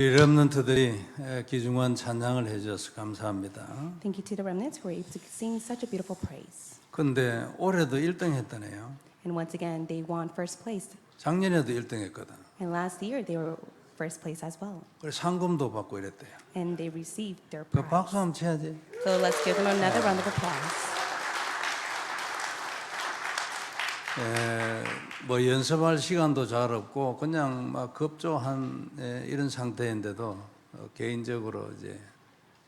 우리 렘넌트들이 귀중한 찬양을 해주셔서 감사합니다. Thank you to the remnants who were able to sing such a beautiful praise. 근데 올해도 1등 했다네요. And once again, they won first place. 작년에도 1등 했거든. And last year, they were first place as well. 그래서 상금도 받고 이랬대요. And they received their 그 prize. 박수 한번 쳐야지. So let's give them another round of applause. 뭐 연습할 시간도 잘 없고 그냥 막 급조한 이런 상태인데도 개인적으로 이제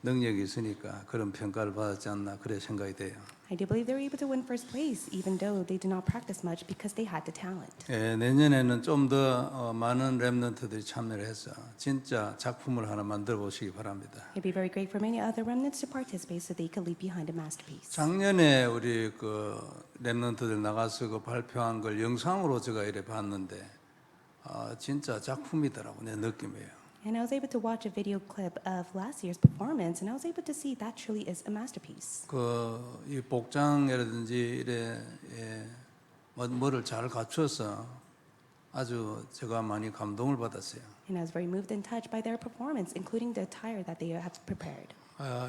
능력이 있으니까 그런 평가를 받았지 않나 그래 생각이 돼요. I do believe they were able to win first place, even though they did not practice much because they had the talent. 내년에는 좀 더 많은 렘넌트들이 참여를 해서 진짜 작품을 하나 만들어 보시기 바랍니다. It'd be very great for many other remnants to participate so they could leave behind a masterpiece. 작년에 우리 그 렘넌트들 나가서 그 발표한 걸 영상으로 제가 이래 봤는데 진짜 작품이더라고 내 느낌이에요. And I was able to watch a video clip of last year's performance, and I was able to see that truly is a masterpiece. 이 복장이라든지 이래 뭐를 잘 갖춰서 아주 제가 많이 감동을 받았어요. And I was very moved and touched by their performance, including the attire that they have prepared.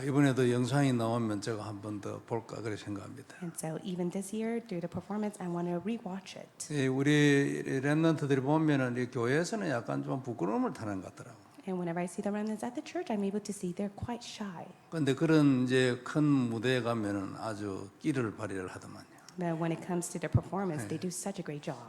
이번에도 영상이 나오면 제가 한 번 더 볼까 그래 생각합니다. And so even this year, through the performance, I want to rewatch it. 우리 렘넌트들이 보면은 이 교회에서는 약간 좀 부끄러움을 타는 것 같더라고. And whenever I see the remnants at the church, I'm able to see they're quite shy. 그런데 그런 이제 큰 무대에 가면은 아주 끼를 발휘를 하더만요. But when it comes to their performance, they do such a great job.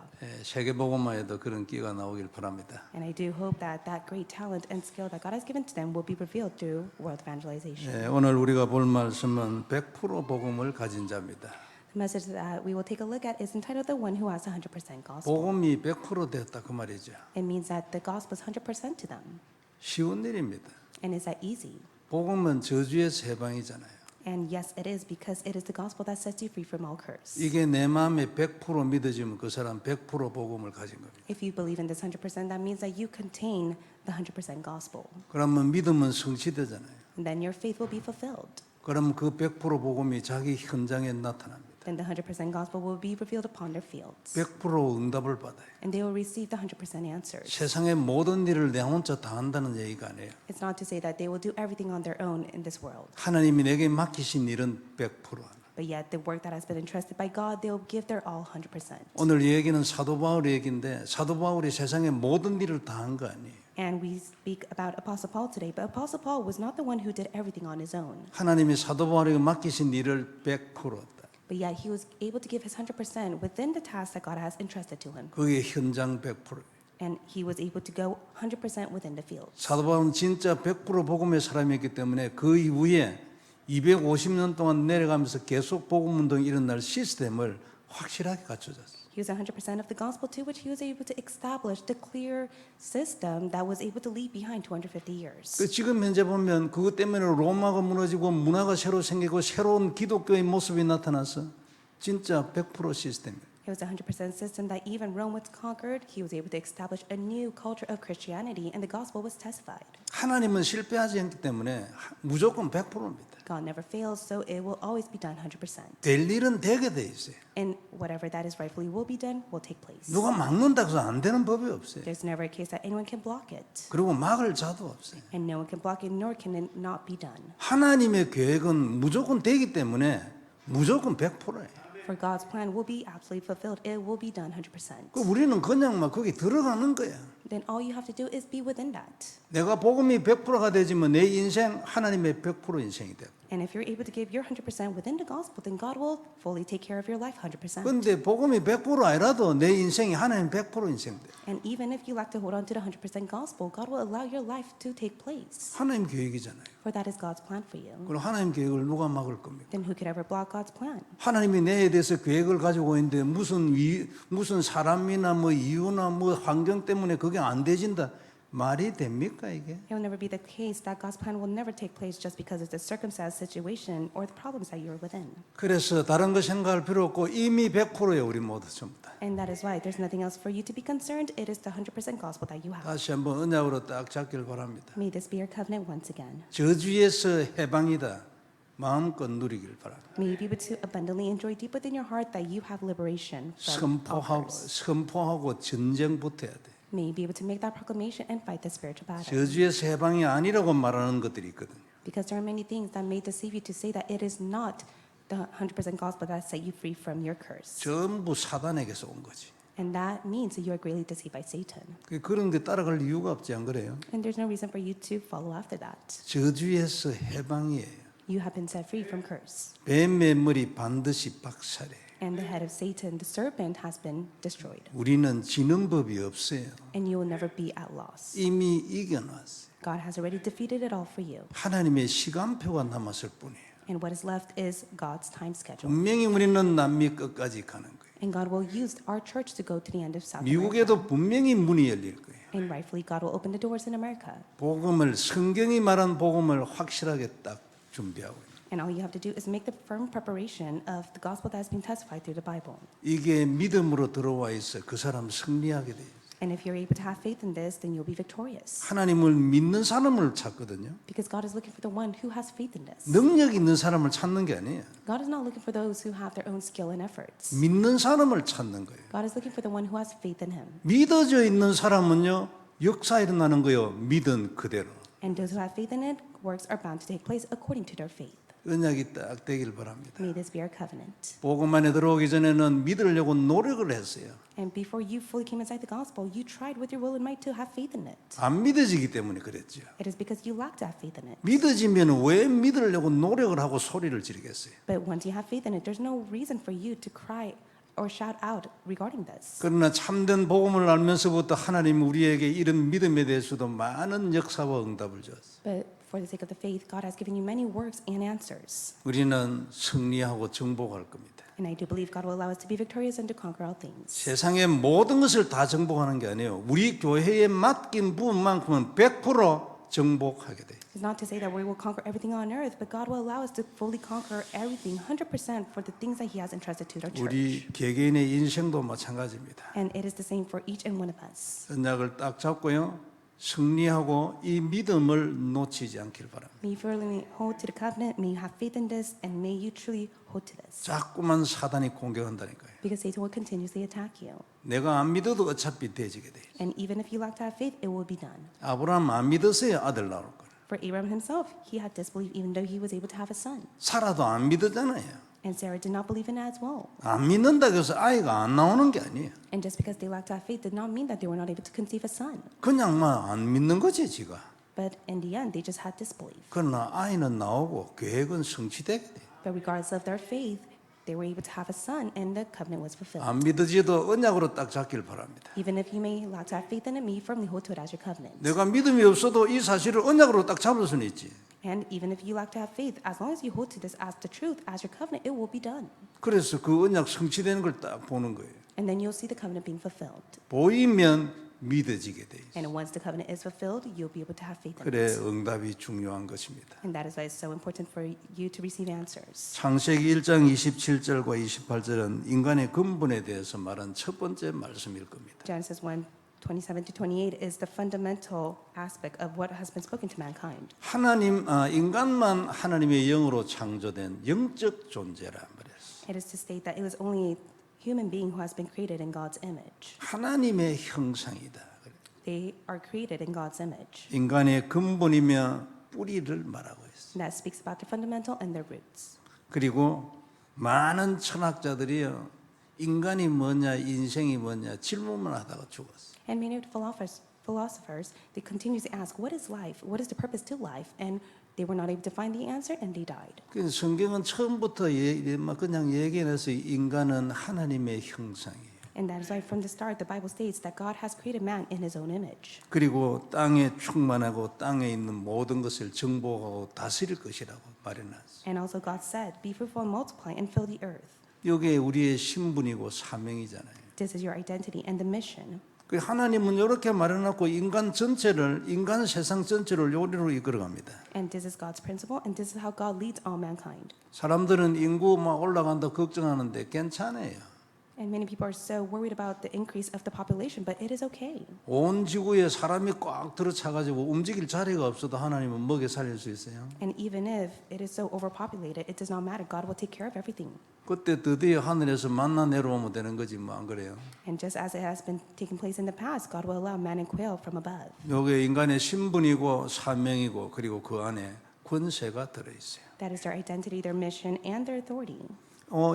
세계복음화에도 그런 끼가 나오길 바랍니다. And I do hope that that great talent and skill that God has given to them will be revealed through world evangelization. 오늘 우리가 볼 말씀은 100% 복음을 가진 자입니다. The message that we will take a look at is entitled "The One Who Has 100% Gospel." 복음이 100% 됐다 그 말이죠. It means that the gospel is 100% to them. 쉬운 일입니다. And is that easy? 복음은 저주에서 해방이잖아요. And yes, it is, because it is the gospel that sets you free from all curse. 이게 내 마음에 100% 믿어지면 그 사람 100% 복음을 가진 겁니다. If you believe in this 100%, that means that you contain the 100% gospel. 그러면 믿음은 성취되잖아요. And then your faith will be fulfilled. 그럼 그 100% 복음이 자기 현장에 나타납니다. Then the 100% gospel will be revealed upon their fields. 100% 응답을 받아요. And they will receive the 100% answers. 세상의 모든 일을 내 혼자 다 한다는 얘기가 아니에요. It's not to say that they will do everything on their own in this world. 하나님이 내게 맡기신 일은 100% 하나. But yet the work that has been entrusted by God, they'll give their all 100%. 오늘 이 얘기는 사도 바울의 얘기인데 사도 바울이 세상의 모든 일을 다 한 거 아니에요. And we speak about Apostle Paul today, but Apostle Paul was not the one who did everything on his own. 하나님이 사도 바울에게 맡기신 일을 100% 했다. But yet he was able to give his 100% within the task that God has entrusted to him. 그게 현장 100%. And he was able to go 100% within the field. 사도 바울은 진짜 100% 복음의 사람이었기 때문에 그 이후에 250년 동안 내려가면서 계속 복음 운동이 일어날 시스템을 확실하게 갖춰졌어요. He was 100% of the gospel to which he was able to establish the clear system that was able to leave behind 250 years. 지금 현재 보면 그것 때문에 로마가 무너지고 문화가 새로 생기고 새로운 기독교의 모습이 나타나서 진짜 100% 시스템이에요. It was a 100% system that even Rome was conquered. He was able to establish a new culture of Christianity, and the gospel was testified. 하나님은 실패하지 않기 때문에 무조건 100%입니다. God never fails, so it will always be done 100%. 될 일은 되게 돼 있어요. And whatever that is rightfully will be done will take place. 누가 막는다고 해서 안 되는 법이 없어요. There's never a case that anyone can block it. 그리고 막을 자도 없어요. And no one can block it, nor can it not be done. 하나님의 계획은 무조건 되기 때문에 무조건 100%예요. For God's plan will be absolutely fulfilled. It will be done 100%. 우리는 그냥 막 거기 들어가는 거야. Then all you have to do is be within that. 내가 복음이 100%가 되지만 내 인생 하나님의 100% 인생이 되고. And if you're able to give your 100% within the gospel, then God will fully take care of your life 100%. 근데 복음이 100% 아니라도 내 인생이 하나님 100% 인생 돼. And even if you lack to hold on to the 100% gospel, God will allow your life to take place. 하나님 계획이잖아요. For that is God's plan for you. 그럼 하나님 계획을 누가 막을 겁니까? Then who could ever block God's plan? 하나님이 내에 대해서 계획을 가지고 있는데 무슨 사람이나 뭐 이유나 뭐 환경 때문에 그게 안 되진다. 말이 됩니까 이게? It will never be the case that God's plan will never take place just because of the circumstance, situation, or the problems that you're within. 그래서 다른 거 생각할 필요 없고 이미 100%예요 우리 모두 전부 다. And that is why there's nothing else for you to be concerned. It is the 100% gospel that you have. 다시 한번 언약으로 딱 잡길 바랍니다. May this be your covenant once again. 저주에서 해방이다. 마음껏 누리길 바랍니다. May you be able to abundantly enjoy deep within your heart that you have liberation from all curse. 선포하고 전쟁부터 해야 돼. may be able to make that proclamation and fight the spiritual battle. 저주에서 해방이 아니라고 말하는 것들이 있거든요. Because there are many things that may deceive you to say that it is not the 100% gospel that set you free from your curse. 전부 사단에게서 온 거지. And that means that you are greatly deceived by Satan. 그런 데 따라갈 이유가 없지 안 그래요? And there's no reason for you to follow after that. 저주에서 해방이에요. You have been set free from curse. 뱀의 머리 반드시 박살해. And the head of Satan, the serpent, has been destroyed. 우리는 지는 법이 없어요. And you will never be at loss. 이미 이겨놨어요. God has already defeated it all for you. 하나님의 시간표가 남았을 뿐이에요. And what is left is God's time schedule. 분명히 우리는 남미 끝까지 가는 거예요. And God will use our church to go to the end of South America. 미국에도 분명히 문이 열릴 거예요. And rightfully, God will open the doors in America. 복음을 성경이 말한 복음을 확실하게 딱 준비하고 있는. And all you have to do is make the firm preparation of the gospel that has been testified through the Bible. 이게 믿음으로 들어와 있어 그 사람 승리하게 돼요. And if you're able to have faith in this, then you'll be victorious. 하나님을 믿는 사람을 찾거든요. Because God is looking for the one who has faith in this. 능력 있는 사람을 찾는 게 아니에요. God is not looking for those who have their own skill and efforts. 믿는 사람을 찾는 거예요. God is looking for the one who has faith in Him. 믿어져 있는 사람은요 역사 일어나는 거요 믿은 그대로. And those who have faith in it, works are bound to take place according to their faith. 언약이 딱 되길 바랍니다. May this be our covenant. 복음 안에 들어오기 전에는 믿으려고 노력을 했어요. And before you fully came inside the gospel, you tried with your will and might to have faith in it. 안 믿어지기 때문에 그랬죠. It is because you lack to have faith in it. 믿어지면 왜 믿으려고 노력을 하고 소리를 지르겠어요? But once you have faith in it, there's no reason for you to cry or shout out regarding this. 그러나 참된 복음을 알면서부터 하나님 우리에게 이런 믿음에 대해서도 많은 역사와 응답을 주었어요. But for the sake of the faith, God has given you many works and answers. 우리는 승리하고 정복할 겁니다. And I do believe God will allow us to be victorious and to conquer all things. 세상의 모든 것을 다 정복하는 게 아니에요. 우리 교회에 맡긴 부분만큼은 100% 정복하게 돼요. It's not to say that we will conquer everything on earth, but God will allow us to fully conquer everything 100% for the things that He has entrusted to our church. 우리 개개인의 인생도 마찬가지입니다. And it is the same for each and one of us. 언약을 딱 잡고요. 승리하고 이 믿음을 놓치지 않길 바랍니다. May you firmly hold to the covenant, may you have faith in this, and may you truly hold to this. 자꾸만 사단이 공격한다니까요. Because Satan will continuously attack you. 내가 안 믿어도 어차피 되지게 돼. And even if you lack to have faith, it will be done. 아브라함 안 믿었어요. 아들 나올 걸. For Abraham himself, he had disbelief even though he was able to have a son. 사라도 안 믿었잖아요. And Sarah did not believe in it as well. 안 믿는다고 해서 아이가 안 나오는 게 아니에요. And just because they lacked to have faith did not mean that they were not able to conceive a son. 그냥 안 믿는 거지 지가. But in the end, they just had disbelief. 그러나 아이는 나오고 계획은 성취되게 돼. But regardless of their faith, they were able to have a son and the covenant was fulfilled. 안 믿어지도 언약으로 딱 잡길 바랍니다. Even if you may lack to have faith in it, may you firmly hold to it as your covenant. 내가 믿음이 없어도 이 사실을 언약으로 딱 잡을 수는 있지. And even if you lack to have faith, as long as you hold to this as the truth, as your covenant, it will be done. 그래서 그 언약 성취되는 걸 딱 보는 거예요. And then you'll see the covenant being fulfilled. 보이면 믿어지게 돼 있어요. And once the covenant is fulfilled, you'll be able to have faith in 그래 it. 응답이 중요한 것입니다. And that is why it's so important for you to receive answers. 창세기 1장 27절과 28절은 인간의 근본에 대해서 말한 첫 번째 말씀일 겁니다. Genesis 1:27 to 28 is the fundamental aspect of what has been spoken to mankind. 인간만 하나님의 영으로 창조된 영적 존재라 말했어. It is to state that it was only a human being who has been created in God's image. 하나님의 형상이다. They are created in God's image. 인간의 근본이며 뿌리를 말하고 있어. And that speaks about their fundamental and their roots. 그리고 많은 철학자들이요 인간이 뭐냐 인생이 뭐냐 질문만 하다가 죽었어. And many of the philosophers, they continuously ask, what is life? What is the purpose to life? And they were not able to find the answer and they died. 그래서 성경은 처음부터 그냥 얘기해서 인간은 하나님의 형상이에요. And that is why from the start the Bible states that God has created man in his own image. 그리고 땅에 충만하고 땅에 있는 모든 것을 정복하고 다스릴 것이라고 말해놨어요. And also God said, be fruitful and multiply and fill the earth. 이게 우리의 신분이고 사명이잖아요. This is your identity and the mission. 그 하나님은 이렇게 말해놓고 인간 세상 전체를 요리로 이끌어갑니다. And this is God's principle and this is how God leads all mankind. 사람들은 인구 막 올라간다 걱정하는데 괜찮아요. And many people are so worried about the increase of the population, but it is okay. 온 지구에 사람이 꽉 들어차가지고 움직일 자리가 없어도 하나님은 먹여 살릴 수 있어요. And even if it is so overpopulated, it does not matter. God will take care of everything. 그때 드디어 하늘에서 만나 내려오면 되는 거지 뭐 안 그래요? And just as it has been taking place in the past, God will allow man and quail from above. 요게 인간의 신분이고 사명이고 그리고 그 안에 권세가 들어 있어요. That is their identity, their mission, and their authority.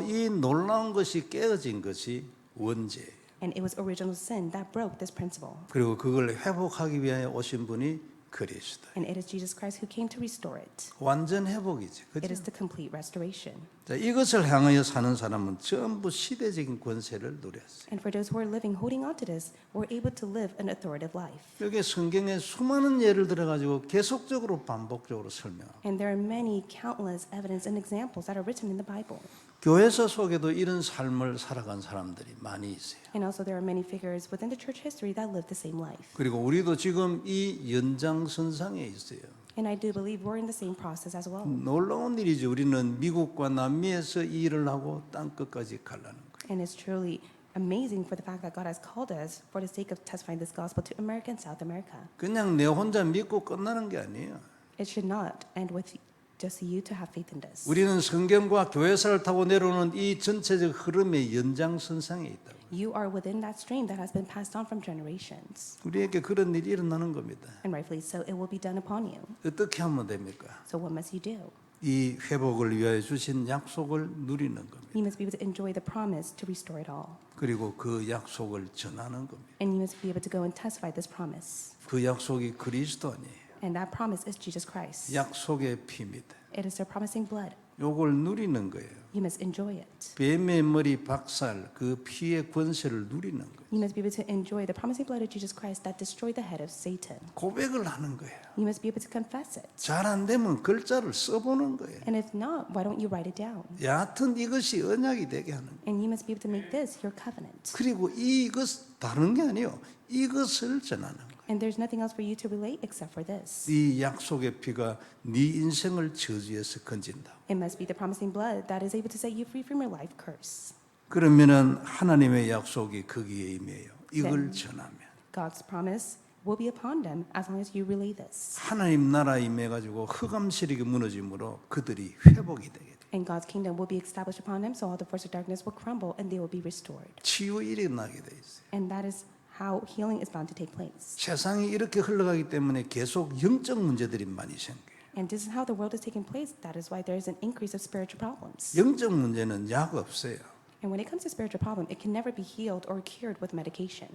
이 놀라운 것이 깨어진 것이 원죄예요. And it was original sin that broke this principle. 그리고 그걸 회복하기 위하여 오신 분이 그리스도. And it is Jesus Christ who came to restore it. 완전 회복이지. It 그죠? is the complete restoration. 자, 이것을 향하여 사는 사람은 전부 시대적인 권세를 누렸어요. And for those who are living, holding on to this, were able to live an authoritative life. 여기 성경에 수많은 예를 들어가지고 계속적으로 반복적으로 설명하고 And there are many countless evidence and examples that are written in the Bible. 교회사 속에도 이런 삶을 살아간 사람들이 많이 있어요. And also there are many figures within the church history that live the same life. 그리고 우리도 지금 이 연장선상에 있어요. And I do believe we're in the same process as well. 놀라운 일이죠. 우리는 미국과 남미에서 이 일을 하고 땅 끝까지 가려는 거예요. And it's truly amazing for the fact that God has called us for the sake of testifying this gospel to America and South America. 그냥 내 혼자 믿고 끝나는 게 아니에요. It should not end with just you to have faith in this. 우리는 성경과 교회사를 타고 내려오는 이 전체적 흐름의 연장선상에 있다고. You are within that stream that has been passed on from generations. 우리에게 그런 일이 일어나는 겁니다. And rightfully so, it will be done upon you. 어떻게 하면 됩니까? So what must you do? 이 회복을 위하여 주신 약속을 누리는 겁니다. You must be able to enjoy the promise to restore it all. 그리고 그 약속을 전하는 겁니다. And you must be able to go and testify this promise. 그 약속이 그리스도 아니에요. And that promise is Jesus Christ. 약속의 피입니다. It is their promising blood. 요걸 누리는 거예요. You must enjoy it. 뱀의 머리 박살 그 피의 권세를 누리는 거예요. You must be able to enjoy the promising blood of Jesus Christ that destroyed the head of Satan. 고백을 하는 거예요. You must be able to confess it. 잘 안 되면 글자를 써보는 거예요. And if not, why don't you write it down? 여하튼 이것이 언약이 되게 하는 거예요. And you must be able to make this your covenant. 그리고 이것 다른 게 아니에요. 이것을 전하는 거예요. And there's nothing else for you to relate except for this. 이 약속의 피가 네 인생을 저주에서 건진다. It must be the promising blood that is able to set you free from your life curse. 그러면은 하나님의 약속이 거기에 임해요. 이걸 전하면 God's promise will be upon them as long as you relay this. 하나님 나라 임해가지고 흑암세력이 무너짐으로 그들이 회복이 되게 돼. And God's kingdom will be established upon them, so all the forces of darkness will crumble and they will be restored. 치유 일어나게 돼 있어요. And that is how healing is bound to take place. 세상이 이렇게 흘러가기 때문에 계속 영적 문제들이 많이 생겨요. And this is how the world is taking place. That is why there is an increase of spiritual problems. 영적 문제는 약 없어요. And when it comes to spiritual problem, it can never be healed or cured with medication.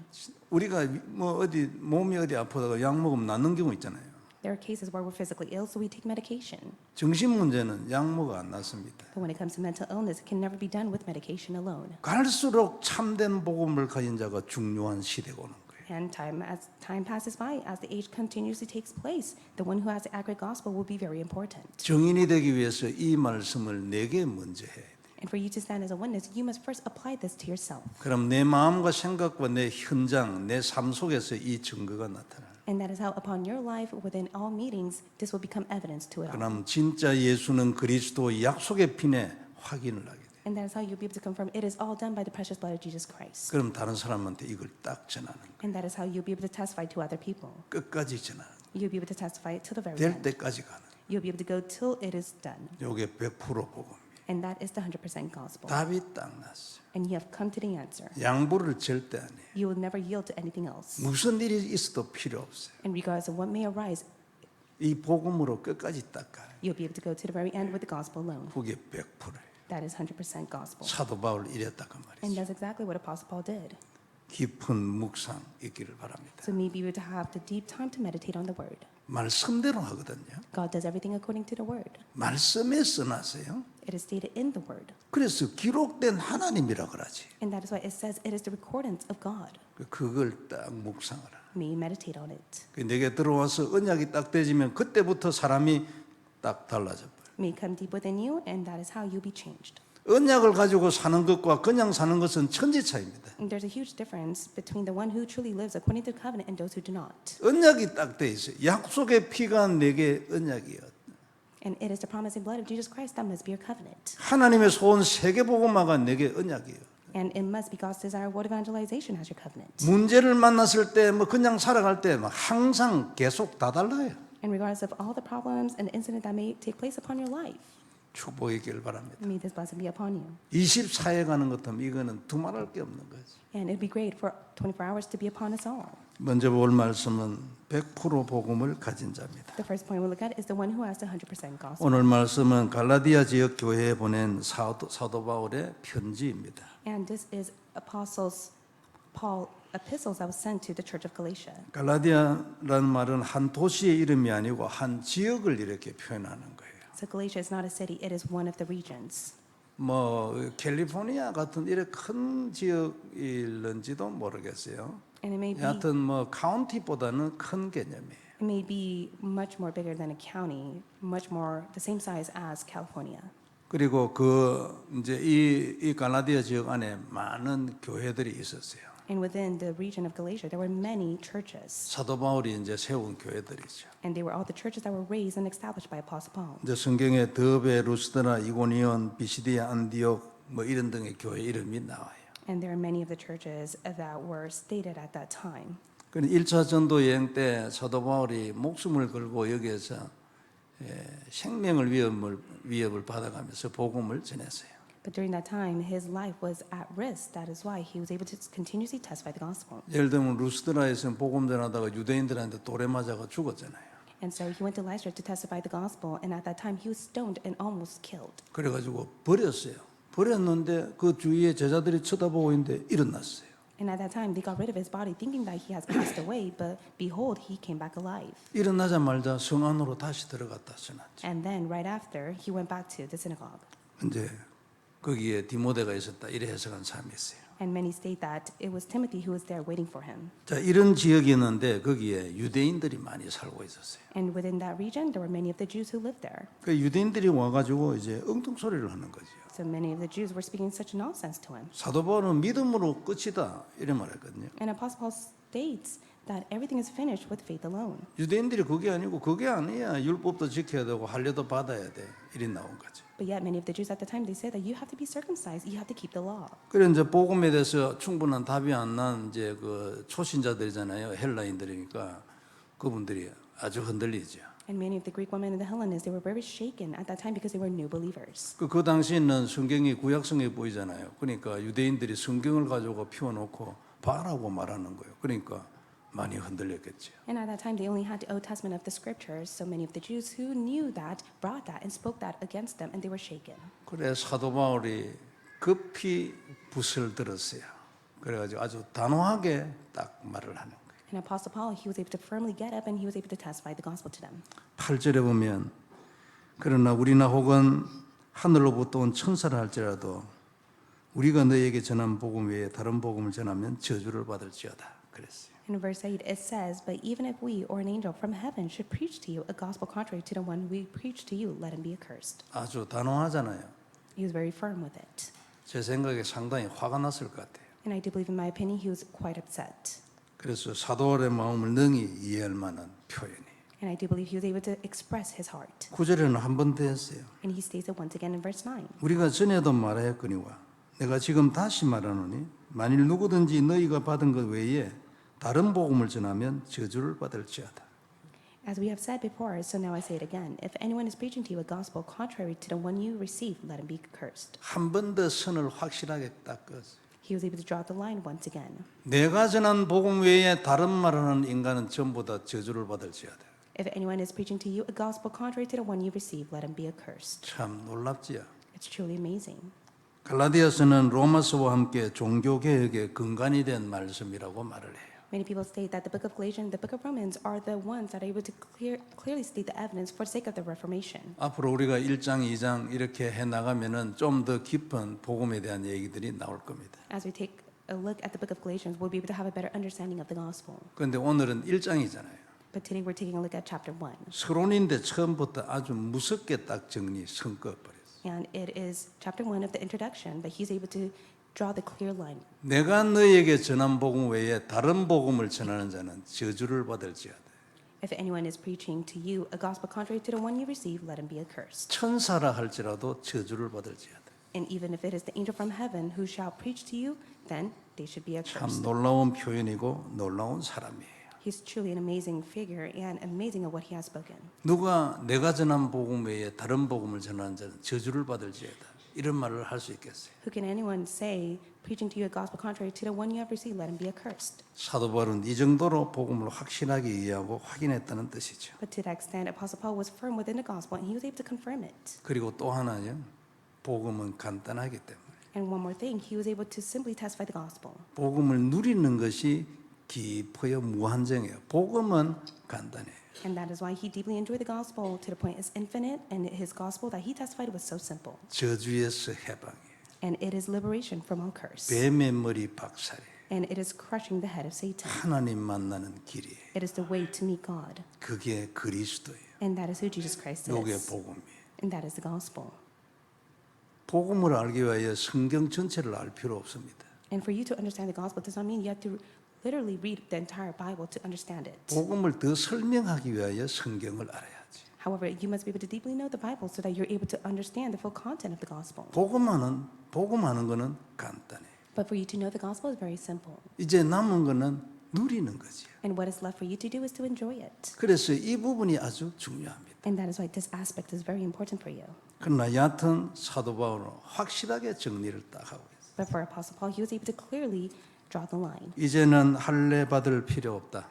우리가 뭐 어디 몸이 어디 아프다가 약 먹으면 낫는 경우 있잖아요. There are cases where we're physically ill, so we take medication. 정신 문제는 약 먹어 안 낫습니다. But when it comes to mental illness, it can never be done with medication alone. 갈수록 참된 복음을 가진 자가 중요한 시대가 오는 거예요. And as time passes by, as the age continuously takes place, the one who has the accurate gospel will be very important. 증인이 되기 위해서 이 말씀을 내게 먼저 해야 돼. And for you to stand as a witness, you must first apply this to yourself. 그럼 내 마음과 생각과 내 현장, 내 삶 속에서 이 증거가 나타나요. And that is how upon your life, within all meetings, this will become evidence to it all. 그럼 진짜 예수는 그리스도 약속의 피에 확인을 하게 돼. And that is how you'll be able to confirm it is all done by the precious blood of Jesus Christ. 그럼 다른 사람한테 이걸 딱 전하는 거예요. And that is how you'll be able to testify to other people. 끝까지 전하는 거예요. You'll be able to testify to the very 될 end. 때까지 가는 거예요. You'll be able to go till it is done. 요게 100% 복음이에요. And that is the 100% gospel. 답이 딱 났어요. And you have come to the answer. 양보를 절대 안 해요. You will never yield to anything else. 무슨 일이 있어도 필요 없어요. And regardless of what may arise, 이 복음으로 끝까지 딱 가요. you'll be able to go to the very end with the gospel alone. 그게 100%예요. That is 100% gospel. 사도 바울 이랬다고 And 말이죠. that's exactly what Apostle Paul did. 깊은 묵상 있기를 바랍니다. So me be able to have the deep time to meditate on the word. 말씀대로 하거든요. God does everything according to the word. 말씀에 써놨어요. It is stated in the word. 그래서 기록된 하나님이라 그러지. And that is why it says it is the recordance of God. 그걸 딱 묵상을 하라. May you meditate on it. 내게 들어와서 언약이 딱 되지면 그때부터 사람이 딱 달라져 버려. May it come deep within you, and that is how you'll be changed. 언약을 가지고 사는 것과 그냥 사는 것은 천지 차이입니다. And there's a huge difference between the one who truly lives according to the covenant and those who do not. 언약이 딱 돼 있어요. 약속의 피가 내게 언약이에요. And it is the promising blood of Jesus Christ that must be your covenant. 하나님의 소원 세계복음화가 내게 언약이에요. And it must be God's desire what evangelization has your covenant. 문제를 만났을 때 뭐 그냥 살아갈 때 막 항상 계속 다 달라요. And regardless of all the problems and the incident that may take place upon your life, 축복이길 바랍니다. may this blessing be upon you. 24에 가는 것도 이거는 두말할 게 없는 거지. And it'd be great for 24 hours to be upon us all. 먼저 볼 말씀은 100% 복음을 가진 자입니다. The first point we'll look at is the one who has the 100% gospel. 오늘 말씀은 갈라디아 지역 교회에 보낸 사도 바울의 편지입니다. And this is Paul epistles that was sent to the Church of Galatia. 갈라디아라는 말은 한 도시의 이름이 아니고 한 지역을 이렇게 표현하는 거예요. So Galatia is not a city, it is one of the regions. 뭐 캘리포니아 같은 이렇게 큰 지역일는지도 모르겠어요. And it may be 여하튼 뭐 카운티보다는 큰 개념이에요. It may be much more bigger than a county, much more the same size as California. 그리고 그 이제 이 갈라디아 지역 안에 많은 교회들이 있었어요. And within the region of Galatia, there were many churches. 사도 바울이 이제 세운 교회들이죠. And they were all the churches that were raised and established by Apostle Paul. 이제 성경에 더베, 루스드라, 이고니온, 비시디아, 안디옥 뭐 이런 등의 교회 이름이 나와요. And there are many of the churches that were stated at that time. 그 1차 전도 여행 때 사도 바울이 목숨을 걸고 여기에서 생명을 위협을 받아가면서 복음을 전했어요. But during that time, his life was at risk. That is why he was able to continuously testify the gospel. 예를 들면 루스드라에서 복음 전하다가 유대인들한테 돌에 맞아가 죽었잖아요. And so he went to Lystra to testify the gospel, and at that time he was stoned and almost killed. 그래가지고 버렸어요. 버렸는데 그 주위에 제자들이 쳐다보고 있는데 일어났어요. And at that time, they got rid of his body, thinking that he has passed away. But behold, he came back alive. 일어나자마자 성 안으로 다시 들어갔다 전했죠. And then right after, he went back to the synagogue. 이제 거기에 디모데가 있었다 이래 해석한 사람이 있어요. And many state that it was Timothy who was there waiting for him. 자, 이런 지역이었는데 거기에 유대인들이 많이 살고 있었어요. And within that region, there were many of the Jews who lived there. 그 유대인들이 와가지고 이제 엉뚱소리를 하는 거죠. So many of the Jews were speaking such nonsense to him. 사도 바울은 믿음으로 끝이다 이래 말했거든요. And Apostle Paul states that everything is finished with faith alone. 유대인들이 그게 아니고 그게 아니야. 율법도 지켜야 되고 할례도 받아야 돼. 이래 나온 거죠. But yet many of the Jews at the time, they said that you have to be circumcised, you have to keep the law. 그래 이제 복음에 대해서 충분한 답이 안 난 이제 그 초신자들이잖아요. 헬라인들이니까 그분들이 아주 흔들리죠. And many of the Greek women and the Hellenists, they were very shaken at that time because they were new believers. 그 당시에는 성경이 구약성에 보이잖아요. 그러니까 유대인들이 성경을 가지고 피워놓고 봐라고 말하는 거예요. 그러니까 많이 흔들렸겠죠. And at that time, they only had the Old Testament of the scriptures, so many of the Jews who knew that brought that and spoke that against them, and they were shaken. 그래 사도 바울이 급히 붓을 들었어요. 그래가지고 아주 단호하게 딱 말을 하는 거예요. And Apostle Paul, he was able to firmly get up and he was able to testify the gospel to them. 8절에 보면 그러나 우리나 혹은 하늘로부터 온 천사라 할지라도 우리가 너에게 전한 복음 외에 다른 복음을 전하면 저주를 받을지어다 그랬어요. In verse 8, it says, But even if we or an angel from heaven should preach to you a gospel contrary to the one we preach to you, let him be accursed. 아주 단호하잖아요. He was very firm with it. 제 생각에 상당히 화가 났을 것 같아요. And I do believe, in my opinion, he was quite upset. 그래서 사도의 마음을 능히 이해할 만한 표현이에요. And I do believe he was able to express his heart. 9절에는 한 번 더 했어요. And he states it once again in verse 9. 우리가 전에도 말하였거니와 내가 지금 다시 말하노니 만일 누구든지 너희가 받은 것 외에 다른 복음을 전하면 저주를 받을지어다. As we have said before, so now I say it again. If anyone is preaching to you a gospel contrary to the one you received, let him be cursed. 한 번 더 선을 확실하게 딱 그었어요. He was able to draw the line once again. 내가 전한 복음 외에 다른 말하는 인간은 전부 다 저주를 받을지어다. If anyone is preaching to you a gospel contrary to the one you received, let him be accursed. 참 놀랍지요. It's truly amazing. 갈라디아서는 로마서와 함께 종교 개혁의 근간이 된 말씀이라고 말을 해요. Many people state that the book of Galatians and the book of Romans are the ones that are able to clearly state the evidence for the sake of the Reformation. 앞으로 우리가 1장, 2장 이렇게 해 나가면은 좀 더 깊은 복음에 대한 얘기들이 나올 겁니다. As we take a look at the book of Galatians, we'll be able to have a better understanding of the gospel. 그런데 오늘은 1장이잖아요. But today we're taking a look at chapter 1. 서론인데 처음부터 아주 무섭게 딱 정리 성껏 버렸어요. And it is chapter 1 of the introduction, but he's able to draw the clear line. 내가 너희에게 전한 복음 외에 다른 복음을 전하는 자는 저주를 받을지어다. If anyone is preaching to you a gospel contrary to the one you received, let him be accursed. 천사라 할지라도 저주를 받을지어다. And even if it is the angel from heaven who shall preach to you, then they should be 참 accursed. 놀라운 표현이고 놀라운 사람이에요. He's truly an amazing figure and amazing at what he has spoken. 누가 내가 전한 복음 외에 다른 복음을 전하는 자는 저주를 받을지어다. 이런 말을 할 수 있겠어요. Who can anyone say, preaching to you a gospel contrary to the one you have received, let him be accursed? 사도 바울은 이 정도로 복음을 확신하게 이해하고 확인했다는 뜻이죠. But to that extent, Apostle Paul was firm within the gospel and he was able to confirm it. 그리고 또 하나요. 복음은 간단하기 때문에 And one more thing, he was able to simply testify the gospel. 복음을 누리는 것이 깊어요 무한정해요. 복음은 간단해요. And that is why he deeply enjoyed the gospel to the point it's infinite, and his gospel that he testified was so simple. 저주에서 해방이에요. And it is liberation from all curse. 뱀의 머리 박살이에요. And it is crushing the head of Satan. 하나님 만나는 길이에요. It is the way to meet God. 그게 그리스도예요. And that is who Jesus Christ 이게 is. 복음이에요. And that is the gospel. 복음을 알기 위하여 성경 전체를 알 필요 없습니다. And for you to understand the gospel does not mean you have to literally read the entire Bible to understand it. 복음을 더 설명하기 위하여 성경을 알아야지. However, you must be able to deeply know the Bible so that you're able to understand the full content of the gospel. 복음하는 거는 간단해. But for you to know the gospel is very simple. 이제 남은 거는 누리는 거지요. And what is left for you to do is to enjoy it. 그래서 이 부분이 아주 중요합니다. And that is why this aspect is very important for you. 그러나 얕은 사도 바울은 확실하게 정리를 딱 하고 있어요. But for Apostle Paul, he was able to clearly draw the line. 이제는 할례 받을 필요 없다.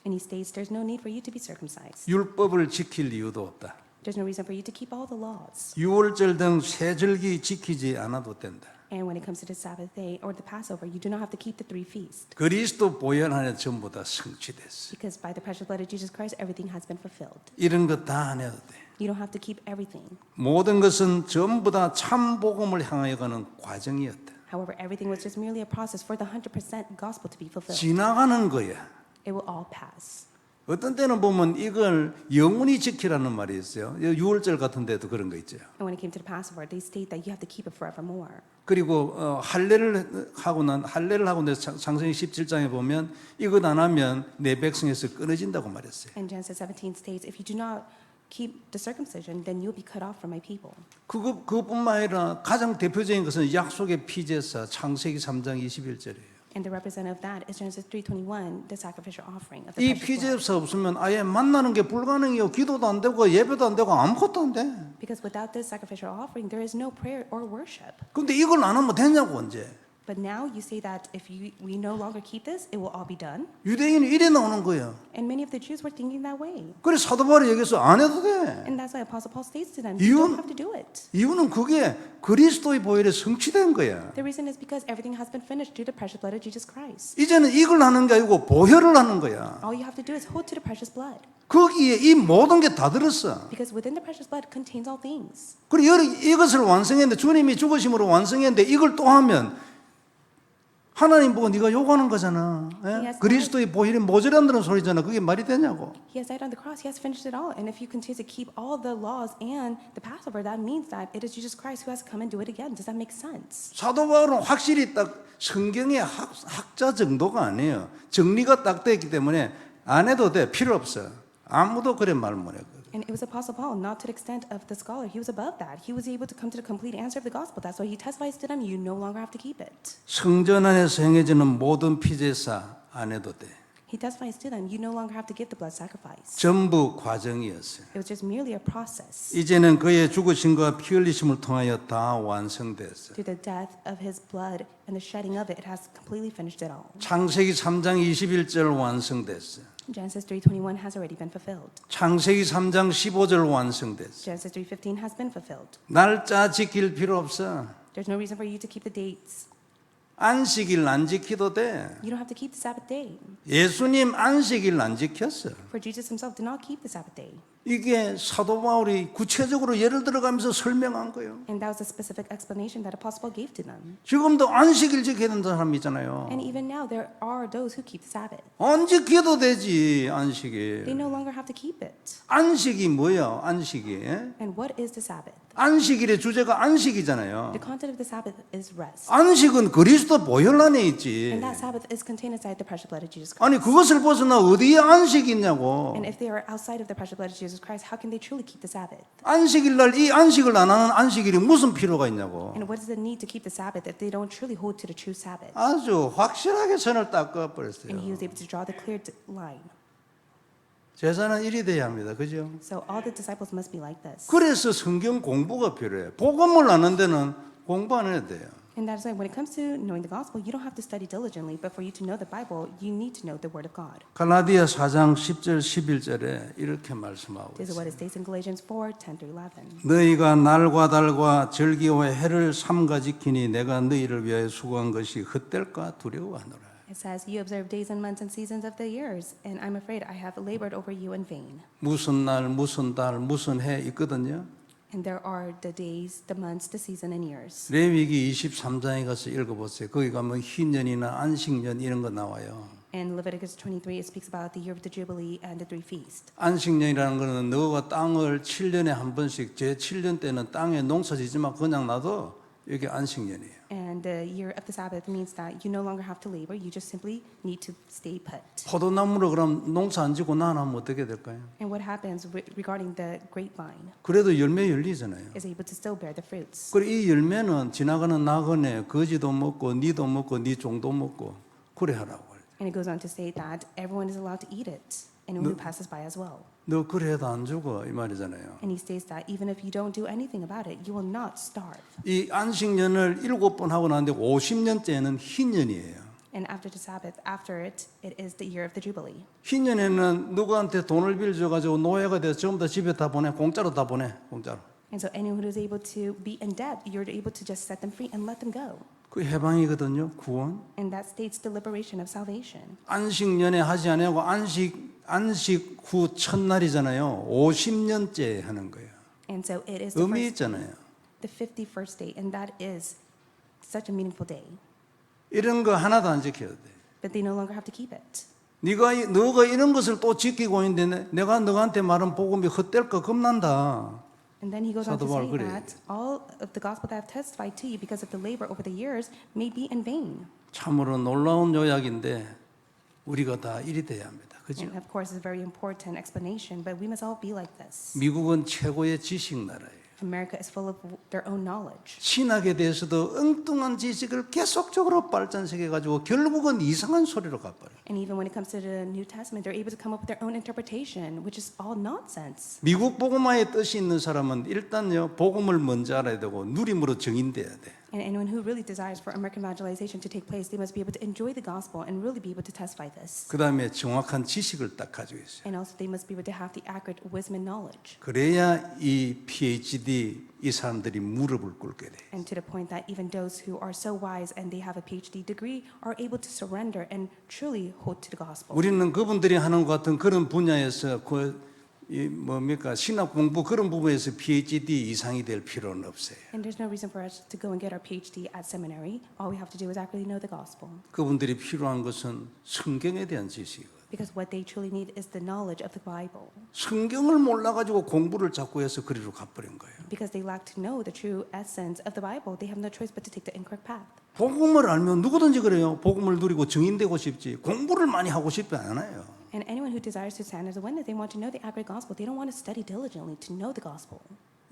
And he states there's no need for you to be circumcised. 율법을 지킬 이유도 없다. There's no reason for you to keep all the laws. 유월절 등 세절기 지키지 않아도 된다. And when it comes to the Sabbath day or the Passover, you do not have to keep the 3 feasts. 그리스도 보혈 안에 전부 다 성취됐어. Because by the precious blood of Jesus Christ, everything has been fulfilled. 이런 거 다 안 해도 돼. You don't have to keep everything. 모든 것은 전부 다 참 복음을 향하여 가는 과정이었다. However, everything was just merely a process for the 100% gospel to be fulfilled. 지나가는 거야. It will all pass. 어떤 때는 보면 이걸 영원히 지키라는 말이 있어요. 유월절 같은 데도 그런 거 있죠. And when it came to the Passover, they state that you have to keep it forevermore. 그리고 할례를 하고 난 창세기 17장에 보면 이것 안 하면 내 백성에서 끊어진다고 말했어요. And Genesis 17 states, if you do not keep the circumcision, then you'll be cut off from my people. 그것뿐만 아니라 가장 대표적인 것은 약속의 피제사 창세기 3장 21절이에요. And the representative of that is Genesis 3:21, the sacrificial offering of 이 the precious blood. 피제사 없으면 아예 만나는 게 불가능해요. 기도도 안 되고 예배도 안 되고 아무것도 안 돼. Because without this sacrificial offering, there is no prayer or worship. 근데 이걸 안 하면 되냐고 언제? But now you say that if we no longer keep this, it will all be done. 유대인이 이래 나오는 거예요. And many of the Jews were thinking that way. 그래서 사도 바울이 여기서 안 해도 돼. And that's why Apostle Paul states to them, you don't have to do it. 이유는 그게 그리스도의 보혈에 성취된 거야. The reason is because everything has been finished through the precious blood of Jesus Christ. 이제는 이걸 하는 게 아니고 보혈을 하는 거야. All you have to do is hold to the precious blood. 거기에 이 모든 게 다 들었어. Because within the precious blood contains all things. 그리고 이것을 완성했는데 주님이 죽으심으로 완성했는데 이걸 또 하면 하나님 보고 네가 욕하는 거잖아. 예? 그리스도의 보혈이 모자란다는 소리잖아. 그게 말이 되냐고. He has died on the cross. He has finished it all. And if you continue to keep all the laws and the Passover, that means that it is Jesus Christ who has to come and do it again. Does that make sense? 사도 바울은 확실히 딱 성경의 학자 정도가 아니에요. 정리가 딱 되어 있기 때문에 안 해도 돼. 필요 없어. 아무도 그래 말 못 해. And it was Apostle Paul, not to the extent of the scholar. He was above that. He was able to come to the complete answer of the gospel. That's why he testifies to them, you no longer have to keep it. 성전 안에서 행해지는 모든 피제사 안 해도 돼. He testifies to them, you no longer have to give the blood sacrifice. 전부 과정이었어요. It was just merely a process. 이제는 그의 죽으심과 피 흘리심을 통하여 다 완성됐어요. Through the death of his blood and the shedding of it, it has completely finished it all. 창세기 3장 21절 완성됐어요. Genesis 3:21 has already been fulfilled. 창세기 3장 15절 완성됐어요. Genesis 3:15 has been fulfilled. 날짜 지킬 필요 없어. There's no reason for you to keep the dates. 안식일 안 지켜도 돼. You don't have to keep the Sabbath day. 예수님 안식일 안 지켰어. For Jesus himself did not keep the Sabbath day. 이게 사도 바울이 구체적으로 예를 들어가면서 설명한 거예요. And that was a specific explanation that Apostle Paul gave to them. 지금도 안식일 지켜야 된다는 사람이 있잖아요. And even now, there are those who keep the Sabbath. 안 지켜도 되지 They 안식일. no longer have to keep it. 안식이 뭐야 안식이? And what is the Sabbath? 안식일의 주제가 안식이잖아요. The content of the Sabbath is rest. 안식은 그리스도 보혈 안에 있지. And that Sabbath is contained inside the precious blood of Jesus Christ. 아니 그것을 벗어나 어디에 안식이 있냐고. And if they are outside of the precious blood of Jesus Jesus Christ, how can they truly keep the Sabbath? 안식일 날 이 안식을 안 하는 안식일이 무슨 필요가 있냐고. And what is the need to keep the Sabbath if they don't truly hold to the true Sabbath? 아주 확실하게 선을 딱 And he 그어버렸어요. was able to draw the clear line. 제사는 이리 돼야 합니다. 그죠? So all the disciples must be like this. 그래서 성경 공부가 필요해요. 복음을 아는 데는 공부 안 해도 돼요. And that is why when it comes to knowing the gospel, you don't have to study diligently, but for you to know the Bible, you need to know the word of God. 갈라디아 4장 10절 11절에 이렇게 말씀하고 This is what 있어요. it states in Galatians 4:10-11. 너희가 날과 달과 절기와 해를 삼가 지키니 내가 너희를 위하여 수고한 것이 헛될까 두려워하노라. It says, "You observe days and months and seasons of the years, and I'm afraid I have labored over you in vain." 무슨 날, 무슨 달, 무슨 해 있거든요. And there are the days, the months, the season, and years. 레위기 23장에 가서 읽어보세요. 거기 가면 희년이나 안식년 이런 거 나와요. In Leviticus 23, it speaks about the year of the Jubilee and the three feasts. 안식년이라는 거는 너가 땅을 7년에 한 번씩 제 7년 때는 땅에 농사 짓지만 그냥 놔도 이게 안식년이에요. And the year of the Sabbath means that you no longer have to labor, you just simply need to stay put. 포도나무로 그럼 농사 안 짓고 나면 어떻게 될까요? And what happens regarding the grapevine 그래도 열매 열리잖아요. is able to still bear the fruits. 그리고 이 열매는 지나가는 나그네 거지도 먹고 니도 먹고 니 종도 먹고 그래 하라고. And it goes on to say that everyone is allowed to eat it, anyone who passes by as well. 너 그래 해도 안 죽어 이 말이잖아요. And he states that even if you don't do anything about it, you will not starve. 이 안식년을 7번 하고 나는데 50년째는 흰년이에요. And after the Sabbath, after it, it is the year of the Jubilee. 흰년에는 누구한테 돈을 빌려줘가지고 노예가 돼서 전부 다 집에 다 보내 공짜로 다 보내 공짜로. And so anyone who is able to be in debt, you're able to just set them free and let them go. 그 해방이거든요. 구원. And that states the liberation of salvation. 안식년에 하지 않고 안식 후 첫날이잖아요. 50년째 하는 거예요. And so it is the, 의미 first, 있잖아요. the 51st day, and that is such a meaningful day. 이런 거 하나도 안 지켜도 돼. But they no longer have to keep it. 너가 이런 것을 또 지키고 있는데 내가 너한테 말한 복음이 헛될까 겁난다. And then he goes on to 사도 바울 say 그래요. that all of the gospel that I've testified to you because of the labor over the years may be in vain. 참으로 놀라운 요약인데 우리가 다 이리 돼야 합니다. 그죠? And of course, it's a very important explanation, but we must all be like this. 미국은 최고의 지식 나라예요. America is full of their own knowledge. 신학에 대해서도 엉뚱한 지식을 계속적으로 발전시켜가지고 결국은 이상한 소리로 가버려요. And even when it comes to the New Testament, they're able to come up with their own interpretation, which is all nonsense. 미국 복음화에 뜻이 있는 사람은 일단요 복음을 먼저 알아야 되고 누림으로 정인돼야 돼. And anyone who really desires for American evangelization to take place, they must be able to enjoy the gospel and really be able to testify this. 그 다음에 정확한 지식을 딱 가지고 있어요. And also they must be able to have the accurate wisdom and knowledge. 그래야 이 PhD 이 사람들이 무릎을 꿇게 돼. And to the point that even those who are so wise and they have a PhD degree are able to surrender and truly hold to the gospel. 우리는 그분들이 하는 것 같은 그런 분야에서 신학 공부 그런 부분에서 PhD 이상이 될 필요는 없어요. And there's no reason for us to go and get our PhD at seminary. All we have to do is actually know the gospel. 그분들이 필요한 것은 성경에 대한 지식이고 Because what they truly need is the knowledge of the Bible. 성경을 몰라가지고 공부를 자꾸 해서 그리로 가버린 거예요. Because they lack to know the true essence of the Bible, they have no choice but to take the incorrect path. 복음을 알면 누구든지 그래요. 복음을 누리고 증인되고 싶지 공부를 많이 하고 싶지 않아요. And anyone who desires to stand as a witness, they want to know the accurate gospel. They don't want to study diligently to know the gospel.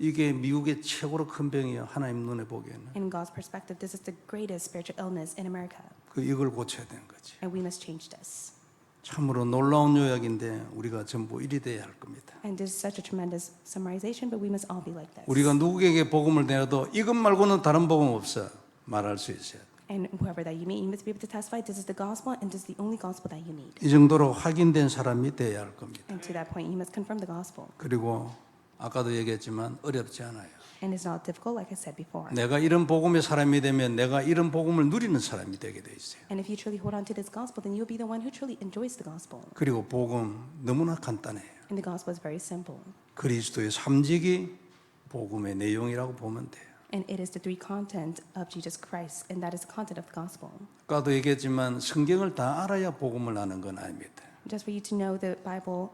이게 미국의 최고로 큰 병이에요. 하나님 눈에 보기에는. In God's perspective, this is the greatest spiritual illness in America. 이걸 고쳐야 되는 거지. And we must change this. 참으로 놀라운 요약인데 우리가 전부 이리 돼야 할 겁니다. And this is such a tremendous summarization, but we must all be like this. 우리가 누구에게 복음을 내어도 이것 말고는 다른 복음 없어 말할 수 있어요. And whoever that you meet, you must be able to testify this is the gospel and this is the only gospel that you need. 이 정도로 확인된 사람이 돼야 할 겁니다. And to that point, you must confirm the gospel. 그리고 아까도 얘기했지만 어렵지 않아요. And it's not difficult, like I said before. 내가 이런 복음의 사람이 되면 내가 이런 복음을 누리는 사람이 되게 돼 있어요. And if you truly hold on to this gospel, then you'll be the one who truly enjoys the gospel. 그리고 복음 너무나 간단해요. And the gospel is very simple. 그리스도의 삼직이 복음의 내용이라고 보면 돼요. And it is the three content of Jesus Christ, and that is the content of the gospel. 아까도 얘기했지만 성경을 다 알아야 복음을 아는 건 아닙니다. Just for you to know the Bible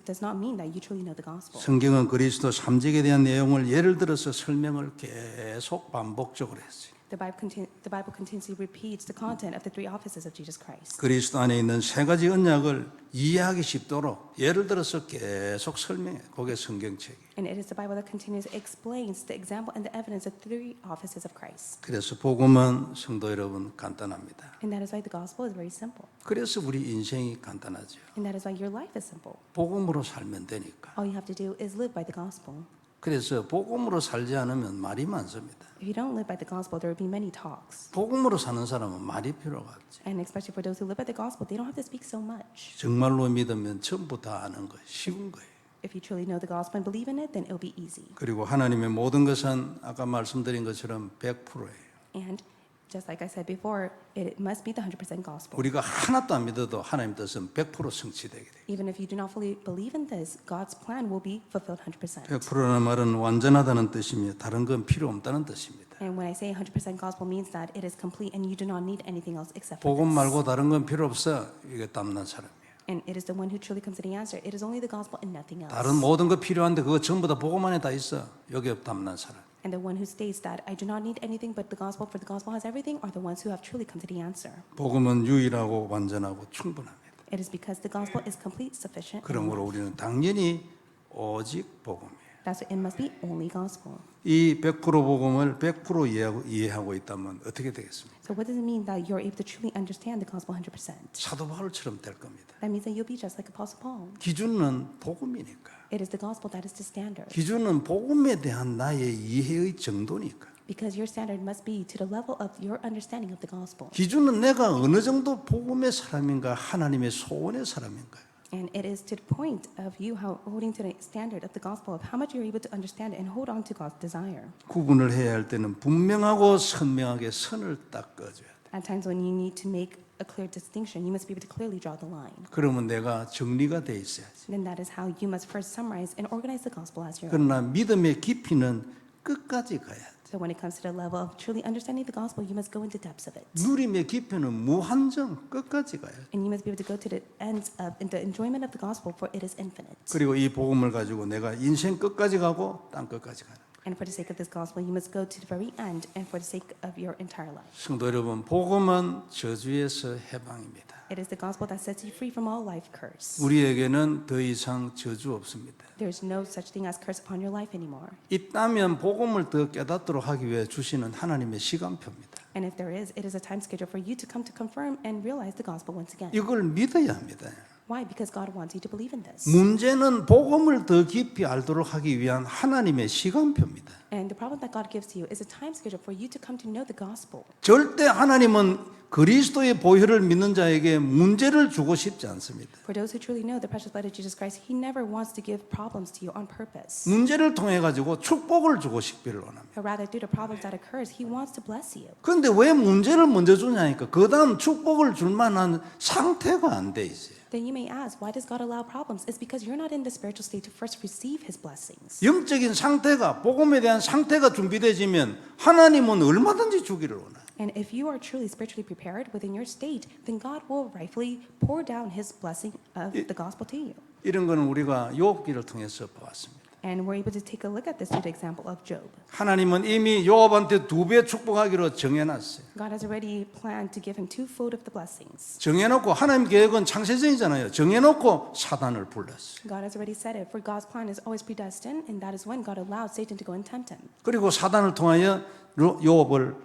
does not mean that you truly know the gospel. 성경은 그리스도 삼직에 대한 내용을 예를 들어서 설명을 계속 반복적으로 했어요. The Bible continuously repeats the content of the three offices of Jesus Christ. 그리스도 안에 있는 세 가지 언약을 이해하기 쉽도록 예를 들어서 계속 설명해. 그게 성경책이. And it is the Bible that continuously explains the example and the evidence of three offices of Christ. 그래서 복음은 성도 여러분 간단합니다. And that is why the gospel is very simple. 그래서 우리 인생이 간단하죠. And that is why your life is simple. 복음으로 살면 되니까. All you have to do is live by the gospel. 그래서 복음으로 살지 않으면 말이 많습니다. If you don't live by the gospel, there will be many talks. 복음으로 사는 사람은 말이 필요가 없지. And especially for those who live by the gospel, they don't have to speak so much. 정말로 믿으면 전부 다 아는 거예요. 쉬운 거예요. If you truly know the gospel and believe in it, then it will be easy. 그리고 하나님의 모든 것은 아까 말씀드린 것처럼 100%예요. And just like I said before, it must be the 100% gospel. 우리가 하나도 안 믿어도 하나님 뜻은 100% 성취되게 돼요. Even if you do not fully believe in this, God's plan will be fulfilled 100%. 100%라는 말은 완전하다는 뜻이며 다른 건 필요 없다는 뜻입니다. And when I say 100% gospel means that it is complete and you do not need anything else except for 복음 this. 말고 다른 건 필요 없어. 이게 땀난 사람이에요. And it is the one who truly comes to the answer. It is only the gospel and nothing else. 다른 모든 거 필요한데 그거 전부 다 복음 안에 다 있어. 여기 땀난 사람. And the one who states that I do not need anything but the gospel, for the gospel has everything, are the ones who have truly come to the answer. 복음은 유일하고 완전하고 충분합니다. It is because the gospel is complete, sufficient. and 그러므로 우리는 당연히 오직 복음이에요. That's why it must be only gospel. 이 100% 복음을 100% 이해하고 있다면 어떻게 되겠습니까? So what does it mean that you're able to truly understand the gospel 100%? 사도 바울처럼 될 겁니다. That means that you'll be just like Apostle Paul. 기준은 복음이니까. It is the gospel that is the standard. 기준은 복음에 대한 나의 이해의 정도니까. Because your standard must be to the level of your understanding of the gospel. 기준은 내가 어느 정도 복음의 사람인가 하나님의 소원의 사람인가요? And it is to the point of you how holding to the standard of the gospel of how much you're able to understand and hold on to God's desire. 구분을 해야 할 때는 분명하고 선명하게 선을 딱 그어줘야 돼. At times when you need to make a clear distinction, you must be able to clearly draw the line. 그러면 내가 정리가 돼 있어야지. Then that is how you must first summarize and organize the gospel as your own. 그러나 믿음의 깊이는 끝까지 가야 돼. So when it comes to the level of truly understanding the gospel, you must go into depths of it. 누림의 깊이는 무한정 끝까지 가야 돼. And you must be able to go to the ends of in the enjoyment of the gospel, for it is infinite. 그리고 이 복음을 가지고 내가 인생 끝까지 가고 땅 끝까지 가는. And for the sake of this gospel, you must go to the very end, and for the sake of your entire life. 성도 여러분, 복음은 저주에서 해방입니다. It is the gospel that sets you free from all life curse. 우리에게는 더 이상 저주 없습니다. There is no such thing as curse upon your life anymore. 있다면 복음을 더 깨닫도록 하기 위해 주시는 하나님의 시간표입니다. And if there is, it is a time schedule for you to come to confirm and realize the gospel once again. 이걸 믿어야 합니다. Why? Because God wants you to believe in this. 문제는 복음을 더 깊이 알도록 하기 위한 하나님의 시간표입니다. And the problem that God gives to you is a time schedule for you to come to know the gospel. 절대 하나님은 그리스도의 보혈을 믿는 자에게 문제를 주고 싶지 않습니다. For those who truly know the precious blood of Jesus Christ, He never wants to give problems to you on purpose. 문제를 통해 가지고 축복을 주고 싶기를 원합니다. But rather, through the problems that occurs, He wants to bless you. 그런데 왜 문제를 먼저 주냐니까 그 다음 축복을 줄 만한 상태가 안 돼 있어요. Then you may ask, why does God allow problems? It's because you're not in the spiritual state to first receive His blessings. 영적인 상태가 복음에 대한 상태가 준비되지면 하나님은 얼마든지 주기를 원해요. And if you are truly spiritually prepared within your state, then God will rightfully pour down His blessing of the gospel to you. 이런 거는 우리가 욥기를 통해서 보았습니다. And we're able to take a look at this through the example of Job. 하나님은 이미 욥한테 2배 축복하기로 정해놨어요. God has already planned to give him twofold of the blessings. 정해놓고 하나님 계획은 창세전이잖아요. 정해놓고 사단을 불렀어요. God has already said it, for God's plan is always predestined, and that is when God allowed Satan to go and tempt him. 그리고 사단을 통하여 욥을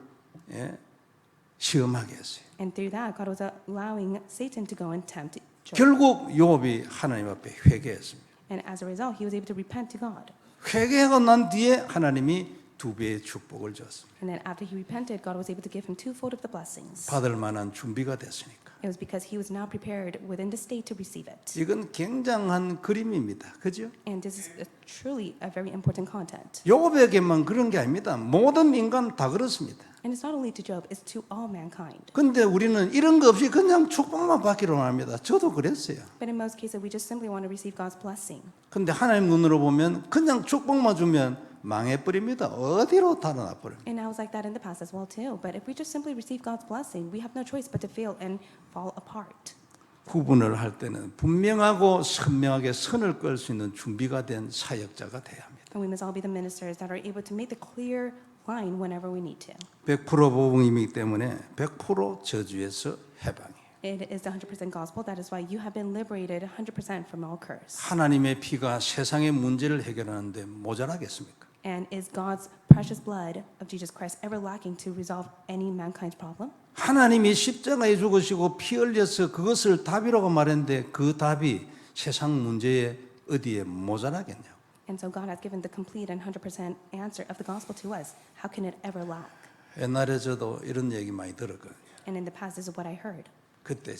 시험하게 했어요. And through that, God was allowing Satan to go and tempt Job. 결국 욥이 하나님 앞에 회개했습니다. And as a result, he was able to repent to God. 회개하고 난 뒤에 하나님이 2배의 축복을 줬습니다. And then after he repented, God was able to give him twofold of the blessings. 받을 만한 준비가 됐으니까. It was because he was now prepared within the state to receive it. 이건 굉장한 그림입니다. 그죠? And this is truly a very important content. 욥에게만 그런 게 아닙니다. 모든 인간 다 그렇습니다. And it's not only to Job, it's to all mankind. 근데 우리는 이런 거 없이 그냥 축복만 받기로 합니다. 저도 그랬어요. But in most cases, we just simply want to receive God's blessing. 근데 하나님 눈으로 보면 그냥 축복만 주면 망해버립니다. 어디로 달아나 버립니다. And I was like that in the past as well too. But if we just simply receive God's blessing, we have no choice but to fail and fall apart. 구분을 할 때는 분명하고 선명하게 선을 끌 수 있는 준비가 된 사역자가 돼야 합니다. And we must all be the ministers that are able to make the clear line whenever we need to. 100% 복음이기 때문에 100% 저주에서 해방이에요. It is the 100% gospel. That is why you have been liberated 100% from all curse. 하나님의 피가 세상의 문제를 해결하는데 모자라겠습니까? And is God's precious blood of Jesus Christ ever lacking to resolve any mankind's problem? 하나님이 십자가에 죽으시고 피 흘려서 그것을 답이라고 말했는데 그 답이 세상 문제에 어디에 모자라겠냐고. And so God has given the complete and 100% answer of the gospel to us. How can it ever lack? 옛날에 저도 이런 얘기 많이 들었거든요. And in the past, this is what I heard. 그때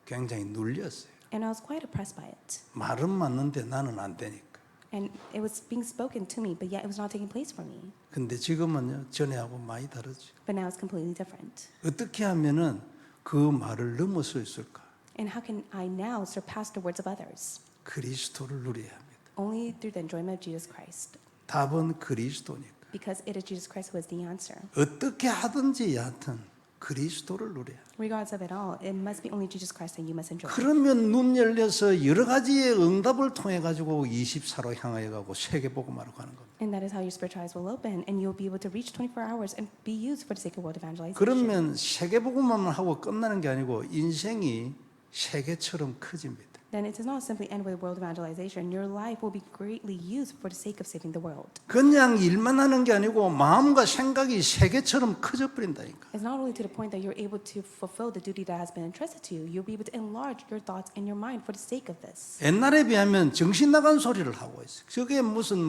굉장히 눌렸어요. And I was quite oppressed by it. 말은 맞는데 나는 안 되니까. And it was being spoken to me, but yet it was not taking place for me. 근데 지금은요, 전에하고 많이 다르죠. But now it's completely different. 어떻게 하면은 그 말을 넘어서 있을까? And how can I now surpass the words of others? 그리스도를 누려야 합니다. Only through the enjoyment of Jesus Christ. 답은 그리스도니까. Because it is Jesus Christ who is the answer. 어떻게 하든지 여하튼 그리스도를 누려야 합니다. Regardless of it all, it must be only Jesus Christ that you must enjoy. 그러면 눈 열려서 여러 가지의 응답을 통해 가지고 24로 향하여 가고 세계 복음화로 가는 겁니다. And that is how your spiritual eyes will open, and you'll be able to reach 24 hours and be used for the sake of world evangelization. 그러면 세계 복음화만 하고 끝나는 게 아니고 인생이 세계처럼 커집니다. Then it does not simply end with world evangelization. Your life will be greatly used for the sake of saving the world. 그냥 일만 하는 게 아니고 마음과 생각이 세계처럼 커져 버린다니까. It's not only to the point that you're able to fulfill the duty that has been entrusted to you, you'll be able to enlarge your thoughts and your mind for the sake of this. 옛날에 비하면 정신 나간 소리를 하고 있어요. 저게 무슨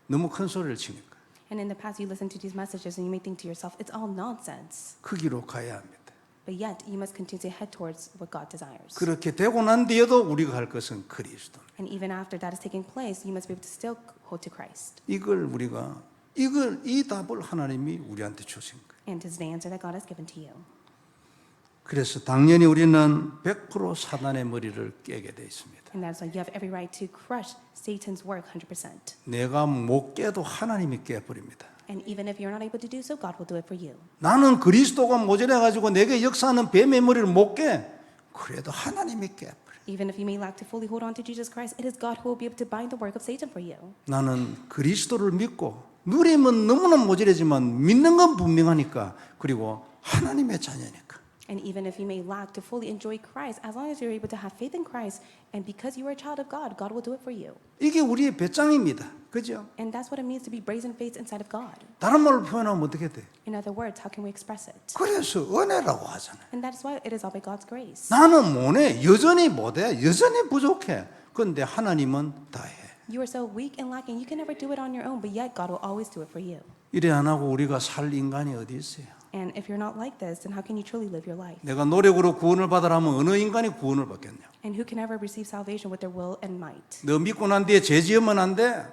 너무 큰 소리를 치니까. And in the past, you listen to these messages and you may think to yourself, it's all nonsense. 그 길로 가야 합니다. But yet, you must continue to head towards what God desires. 그렇게 되고 난 뒤에도 우리가 할 것은 그리스도. And even after that is taking place, you must be able to still hold to Christ. 이 답을 하나님이 우리한테 주신 거예요. And this is the answer that God has given to you. 그래서 당연히 우리는 100% 사단의 머리를 깨게 돼 있습니다. And that's why you have every right to crush Satan's work 100%. 내가 못 깨도 하나님이 깨버립니다. And even if you're not able to do so, God will do it for you. 나는 그리스도가 모자라가지고 내게 역사하는 뱀의 머리를 못 깨. 그래도 하나님이 깨버려. Even if you may lack to fully hold on to Jesus Christ, it is God who will be able to bind the work of Satan for you. 나는 그리스도를 믿고 누리면 너무나 모자라지만 믿는 건 분명하니까 그리고 하나님의 자녀니까. And even if you may lack to fully enjoy Christ, as long as you're able to have faith in Christ, and because you are a child of God, God will do it for you. 이게 우리의 배짱입니다. 그죠? And that's what it means to be brazen faced inside of God. 다른 말로 표현하면 어떻게 돼? In other words, how can we express it? 그래서 은혜라고 하잖아요. And that is why it is all by God's grace. 나는 못해. 여전히 못해. 여전히 부족해. 그런데 하나님은 다 해. You are so weak and lacking, you can never do it on your own, but yet God will always do it for you. 이래 안 하고 우리가 살 인간이 어디 있어요? And if you're not like this, then how can you truly live your life? 내가 노력으로 구원을 받으라면 어느 인간이 구원을 받겠냐? And who can ever receive salvation with their will and might? 너 믿고 난 뒤에 죄 지으면 안 돼.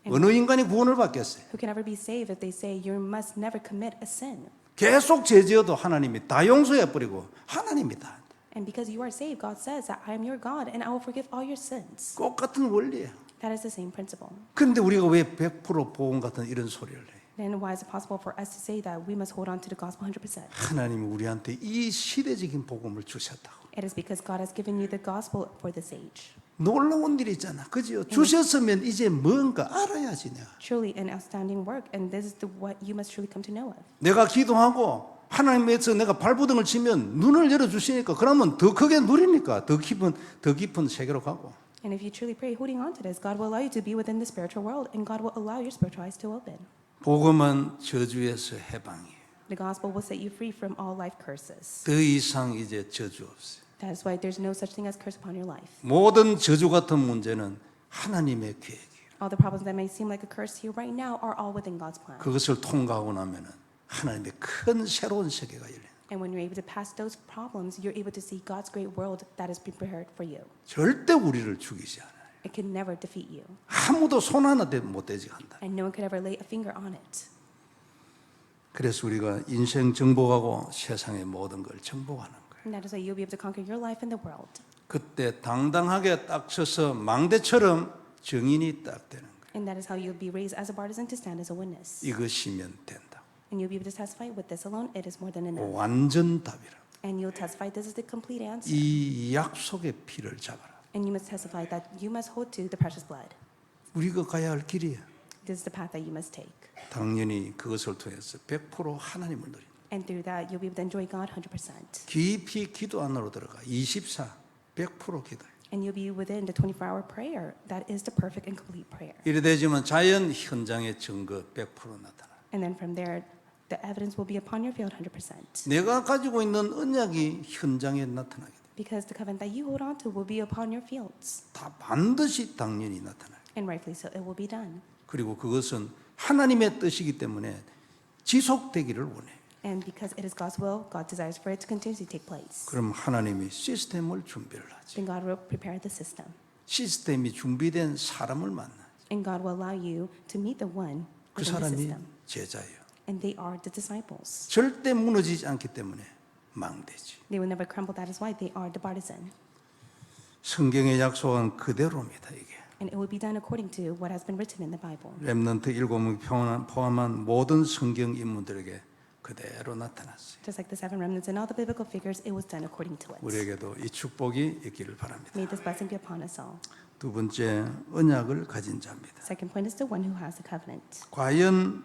어느 인간이 구원을 받겠어요? Who can ever be saved if they say you must never commit a sin? 계속 죄 지어도 하나님이 다 용서해 버리고 하나님이 다. And because you are saved, God says that I am your God and I will forgive all your sins. 똑같은 원리예요. That is the same principle. 그런데 우리가 왜 100% 복음 같은 이런 소리를 해요? Then why is it possible for us to say that we must hold on to the gospel 100%? 하나님이 우리한테 이 시대적인 복음을 주셨다고. It is because God has given you the gospel for this age. 놀라운 일이 있잖아. 그죠? 주셨으면 이제 뭔가 알아야지 내가. Truly an outstanding work, and this is what you must truly come to know of. 내가 기도하고 하나님께서 내가 발부등을 치면 눈을 열어주시니까 그러면 더 크게 누리니까 더 깊은 세계로 가고. And if you truly pray, holding on to this, God will allow you to be within the spiritual world, and God will allow your spiritual eyes to open. 복음은 저주에서 해방이에요. The gospel will set you free from all life curses. 더 이상 이제 저주 없어요. That is why there's no such thing as curse upon your life. 모든 저주 같은 문제는 하나님의 계획이에요. All the problems that may seem like a curse to you right now are all within God's plan. 그것을 통과하고 나면은 하나님의 큰 새로운 세계가 열려요. And when you're able to pass those problems, you're able to see God's great world that is prepared for you. 절대 우리를 죽이지 않아요. It can never defeat you, 아무도 손 하나 못 대지 한다. and no one could ever lay a finger on it. 그래서 우리가 인생 정복하고 세상의 모든 걸 정복하는 거예요. And that is why you'll be able to conquer your life and the world. 그때 당당하게 딱 서서 망대처럼 증인이 딱 되는 거예요. And that is how you'll be raised as a partisan to stand as a witness. 이것이면 된다. And you'll be able to testify with this alone, it is more than enough. 완전 답이라. And you'll testify this is the complete answer. 이 약속의 피를 잡아라. And you must testify that you must hold to the precious blood. 우리가 가야 할 길이야. This is the path that you must take. 당연히 그것을 통해서 100% 하나님을 누립니다. And through that, you'll be able to enjoy God 100%. 깊이 기도 안으로 들어가 100% 기도해. And you'll be within the 24-hour prayer. That is the perfect and complete prayer. 이래 되지만 자연 현장의 증거 100% 나타나. And then from there, the evidence will be upon your field 100%. 내가 가지고 있는 언약이 현장에 나타나게 돼. Because the covenant that you hold on to will be upon your fields. 다 반드시 당연히 나타나요. And rightfully so, it will be done. 그리고 그것은 하나님의 뜻이기 때문에 지속되기를 원해요. And because it is God's will, God desires for it to continuously take place. 그럼 하나님이 시스템을 준비를 하죠. Then God will prepare the system. 시스템이 준비된 사람을 만나죠. And God will allow you to meet the one 그 within the 사람이 system. 제자예요. And they are the disciples. 절대 무너지지 않기 때문에 망대지. They will never crumble. That is why they are the partisan. 성경에 약속한 그대로입니다. 이게. And it will be done according to what has been written in the Bible. 렘넌트 7명 포함한 모든 성경 인물들에게 그대로 나타났어요. Just like the seven remnants and all the biblical figures, it was done according to it. 우리에게도 이 축복이 있기를 바랍니다. May this blessing be upon us all. 두 번째, 언약을 가진 자입니다. Second point is the one who has the covenant. 과연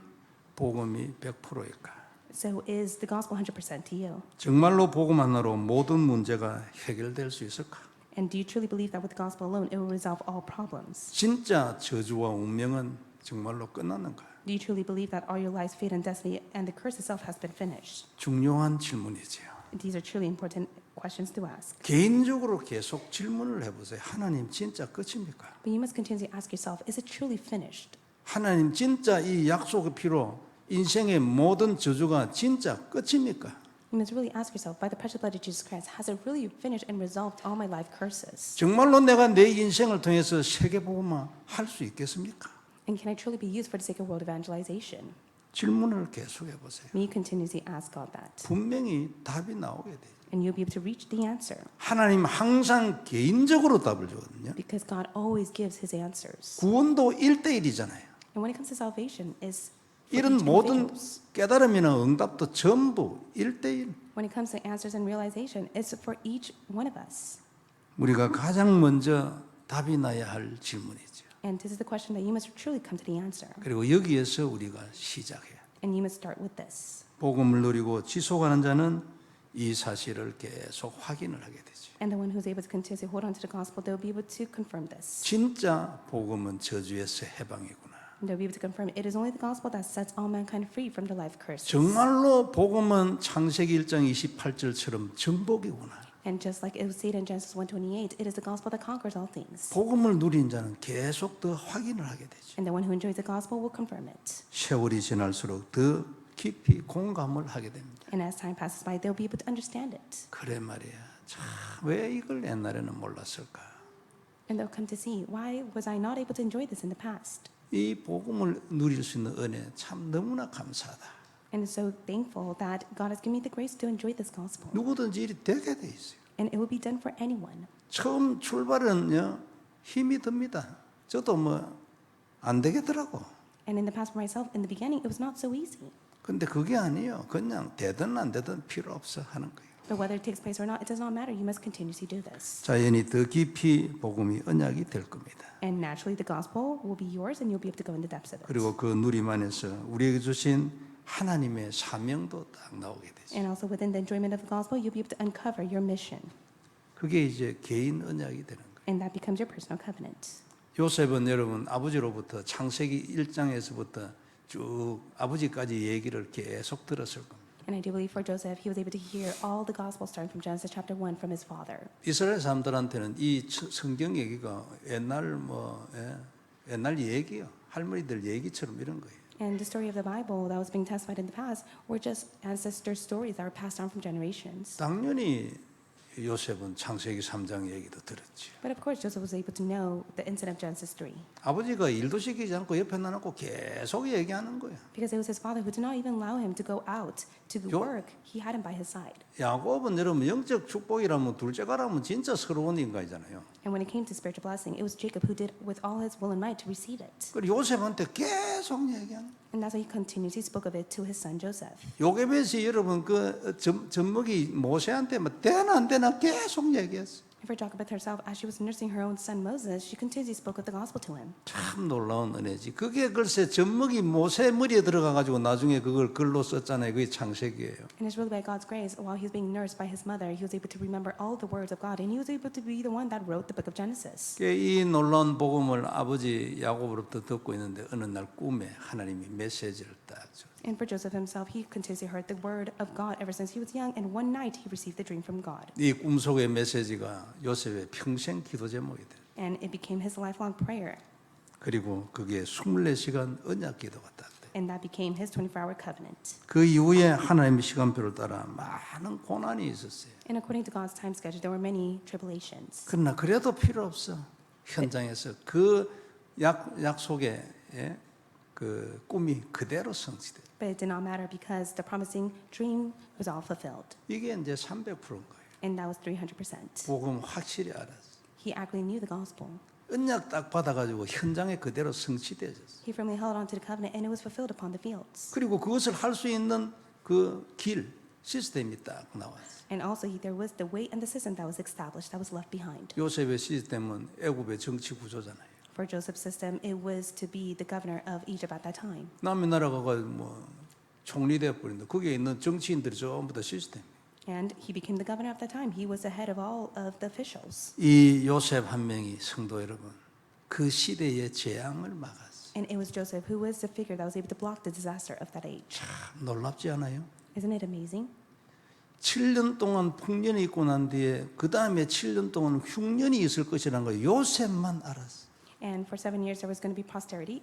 복음이 100%일까? So is the gospel 100% to you? 정말로 복음 하나로 모든 문제가 해결될 수 있을까? And do you truly believe that with the gospel alone, it will resolve all problems? 진짜 저주와 운명은 정말로 끝났는가? Do you truly believe that all your life's fate and destiny and the curse itself has been finished? 중요한 질문이지요. These are truly important questions to ask. 개인적으로 계속 질문을 해보세요. 하나님 진짜 끝입니까? But you must continuously ask yourself, is it truly finished? 하나님 진짜 이 약속의 피로 인생의 모든 저주가 진짜 끝입니까? You must really ask yourself, by the precious blood of Jesus Christ, has it really finished and resolved all my life curses? 정말로 내가 내 인생을 통해서 세계복음화 할 수 있겠습니까? And can I truly be used for the sake of world evangelization? 질문을 계속 해보세요. May you continuously ask God that. 분명히 답이 나오게 돼요. And you'll be able to reach the answer. 하나님 항상 개인적으로 답을 주거든요. Because God always gives his answers. 구원도 1대1이잖아요. And when it comes to salvation, is for 이런 each 모든 individuals. 깨달음이나 응답도 전부 1대1. When it comes to answers and realization, it's for each one of us. 우리가 가장 먼저 답이 나야 할 질문이죠. And this is the question that you must truly come to the answer. 그리고 여기에서 우리가 시작해요. And you must start with this. 복음을 누리고 지속하는 자는 이 사실을 계속 확인을 하게 되죠. And the one who's able to continuously hold on to the gospel, they'll be able to confirm this. 진짜 복음은 저주에서 해방이구나. And they'll be able to confirm it is only the gospel that sets all mankind free from the life curses. 정말로 복음은 창세기 1장 28절처럼 정복이구나. And just like it was stated in Genesis 1:28, it is the gospel that conquers all things. 복음을 누린 자는 계속 더 확인을 하게 되죠. And the one who enjoys the gospel will confirm it. 세월이 지날수록 더 깊이 공감을 하게 됩니다. And as time passes by, they'll be able to understand it. 그래 말이야. 참, 왜 이걸 옛날에는 몰랐을까? And they'll come to see, why was I not able to enjoy this in the past? 이 복음을 누릴 수 있는 은혜 참 너무나 감사하다. And so thankful that God has given me the grace to enjoy this gospel. 누구든지 일이 되게 돼 있어요. And it will be done for anyone. 처음 출발은요 힘이 듭니다. 저도 안 되겠더라고. And in the past for myself, in the beginning, it was not so easy. 근데 그게 아니에요. 그냥 되든 안 되든 필요 없어 하는 거예요. But whether it takes place or not, it does not matter. You must continuously do this. 자연히 더 깊이 복음이 언약이 될 겁니다. And naturally, the gospel will be yours, and you'll be able to go in the depths of it. 그리고 그 누림 안에서 우리에게 주신 하나님의 사명도 딱 나오게 되죠. And also within the enjoyment of the gospel, you'll be able to uncover your mission. 그게 이제 개인 언약이 되는 거예요. And that becomes your personal covenant. 요셉은 여러분 아버지로부터 창세기 1장에서부터 쭉 아버지까지 얘기를 계속 들었을 겁니다. And I do believe for Joseph, he was able to hear all the gospel starting from Genesis chapter 1 from his father. 이스라엘 사람들한테는 이 성경 얘기가 옛날 얘기요. 할머니들 얘기처럼 이런 거예요. And the story of the Bible that was being testified in the past were just ancestor stories that were passed on from generations. 당연히 요셉은 창세기 3장 얘기도 들었지. But of course, Joseph was able to know the incident of Genesis 3 아버지가 일도 시키지 않고 옆에 놔놓고 계속 얘기하는 거야. because it was his father who did not even allow him to go out to work. He had him by his side. 야곱은 여러분 영적 축복이라면 둘째가라면 진짜 서러운 인간이잖아요. And when it came to spiritual blessing, it was Jacob who did with all his will and might to receive it. 그리고 요셉한테 계속 얘기하는 거야. And that's why he continuously spoke of it to his son Joseph. 요게벳이 여러분 그 젖먹이 모세한테 뭐 되나 안 되나 계속 얘기했어. For Jochebed herself, as she was nursing her own son Moses, she continually spoke of the gospel to him. 참 놀라운 은혜지. 그게 글쎄 젖먹이 모세 머리에 들어가가지고 나중에 그걸 글로 썼잖아요. 그게 창세기예요. And it's really by God's grace, while he was being nursed by his mother, he was able to remember all the words of God, and he was able to be the one that wrote the book of Genesis. 이 놀라운 복음을 아버지 야곱으로부터 듣고 있는데 어느 날 꿈에 하나님이 메시지를 딱 줘. And for Joseph himself, he continuously heard the word of God ever since he was young, and one night he received the dream from God. 이 꿈속의 메시지가 요셉의 평생 기도 제목이 돼. And it became his lifelong prayer, 그리고 그게 24시간 언약 기도가 딱 돼. and that became his 24-hour covenant. 그 이후에 하나님의 시간표를 따라 많은 고난이 있었어요. And according to God's time schedule, there were many tribulations. 그러나 그래도 필요 없어. 현장에서 그 약속의 그 꿈이 그대로 성취돼. But it did not matter because the promising dream was all fulfilled. 이게 이제 300%인 거예요. And that was 300%. 복음 확실히 알았어. He actually knew the gospel. 언약 딱 받아가지고 현장에 그대로 성취되었어. He firmly held on to the covenant, and it was fulfilled upon the fields. 그리고 그것을 할 수 있는 그 길, 시스템이 딱 나왔어. And also, there was the way and the system that was established, that was left behind. 요셉의 시스템은 애굽의 정치 구조잖아요. For Joseph's system, it was to be the governor of Egypt at that time. 남의 나라가 뭐 총리되어 버린다. 거기에 있는 정치인들이 전부 다 시스템. And he became the governor at that time. He was the head of all of the officials. 이 요셉 한 명이 성도 여러분 그 시대의 재앙을 막았어. And it was Joseph who was the figure that was able to block the disaster of that age. 참 놀랍지 않아요? Isn't it amazing? 7년 동안 풍년이 있고 난 뒤에 그 다음에 7년 동안 흉년이 있을 것이라는 걸 요셉만 알았어. And for 7 years there was going to be prosperity,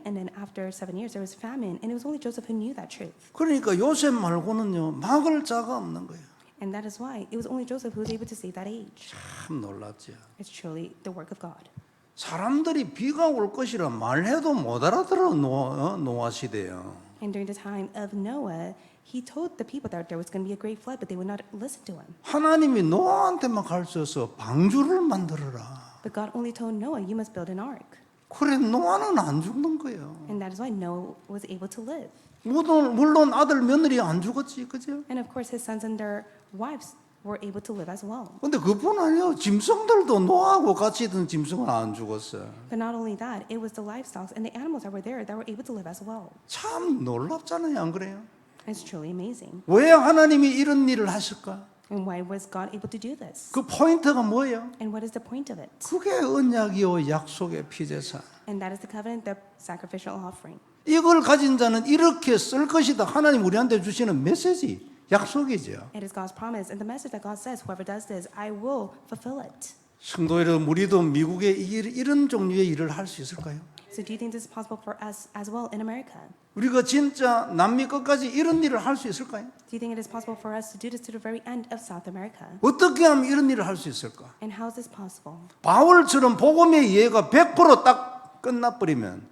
and then after 7 years there was famine, and it was only Joseph who knew that truth. 그러니까 요셉 말고는요 막을 자가 없는 거예요. And that is why it was only Joseph who was able to save that age. 참 놀랍죠. It's truly the work of God. 사람들이 비가 올 것이라 말해도 못 알아들어 노아 시대요. And during the time of Noah, he told the people that there was going to be a great flood, but they would not listen to him. 하나님이 노아한테만 가르쳐서 방주를 만들어라. But God only told Noah, you must build an ark. 그래 노아는 안 죽는 거예요. And that is why Noah was able to live. 물론 아들 며느리 안 죽었지, 그죠? And of course his sons and their wives were able to live as well. 근데 그뿐 아니에요. 짐승들도 노아하고 같이 있던 짐승은 안 죽었어. But not only that, it was the livestock and the animals that were there that were able to live as well. 참 놀랍잖아요, 안 그래요? It's truly amazing. 왜 하나님이 이런 일을 하실까? And why was God able to do this? 그 포인트가 뭐예요? And what is the point of it? 그게 언약이요 약속의 피제사. And that is the covenant, the sacrificial offering. 이걸 가진 자는 이렇게 쓸 것이다. 하나님 우리한테 주시는 메시지, 약속이죠. It is God's promise, and the message that God says, whoever does this, I will fulfill it. 성도 여러분, 우리도 미국에 이런 종류의 일을 할 수 있을까요? So do you think this is possible for us as well in America? 우리가 진짜 남미 끝까지 이런 일을 할 수 있을까요? Do you think it is possible for us to do this to the very end of South America? 어떻게 하면 이런 일을 할 수 있을까? And how is this possible? 바울처럼 복음의 이해가 100%딱 끝나버리면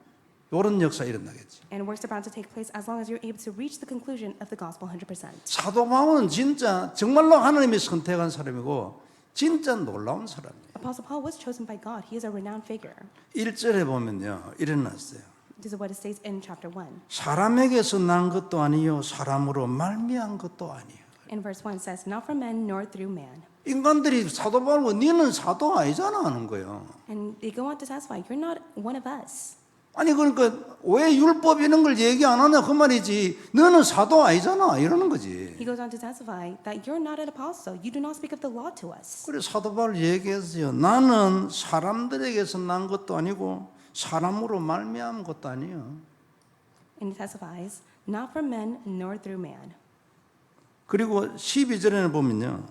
이런 역사 일어나겠지. And works are bound to take place as long as you're able to reach the conclusion of the gospel 100%. 사도 바울은 진짜 정말로 하나님이 선택한 사람이고 진짜 놀라운 사람이에요. Apostle Paul was chosen by God. He is a renowned figure. 1절에 보면요. 일어났어요. This is what it says in chapter 1. 사람에게서 난 것도 아니요 사람으로 말미암은 것도 아니요. In verse 1 says, not from men nor through man. 인간들이 사도 바울고 너는 사도 아니잖아 하는 거예요. And they go on to testify, you're not one of us. 아니 그러니까 왜 율법 이런 걸 얘기 안 하냐 그 말이지. 너는 사도 아니잖아 이러는 거지. He goes on to testify that you're not an apostle. You do not speak of the law to us. 그래 사도 바울 얘기했어요. 나는 사람들에게서 난 것도 아니고 사람으로 말미암은 것도 아니에요. And he testifies, not from men nor through man. 그리고 12절에는 보면요.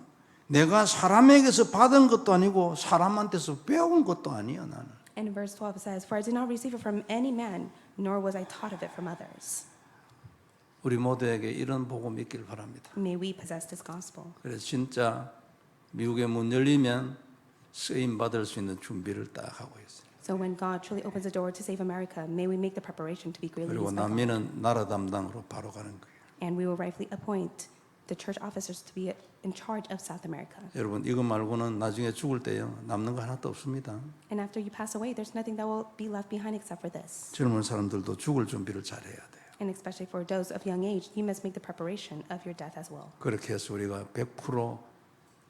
내가 사람에게서 받은 것도 아니고 사람한테서 배운 것도 아니에요 나는. And verse 12 says, for I did not receive it from any man, nor was I taught of it from others. 우리 모두에게 이런 복음이 있길 바랍니다. May we possess this gospel. 그래서 진짜 미국의 문 열리면 쓰임 받을 수 있는 준비를 딱 하고 있어요. So when God truly opens the door to save America, may we make the preparation to be greatly 그리고 used by God. 남미는 나라 담당으로 바로 가는 거예요. And we will rightfully appoint the church officers to be in charge of South America. 여러분 이거 말고는 나중에 죽을 때요 남는 거 하나도 없습니다. And after you pass away, there's nothing that will be left behind except for this. 젊은 사람들도 죽을 준비를 잘해야 돼요. And especially for those of young age, you must make the preparation of your death as well. 그렇게 해서 우리가 100%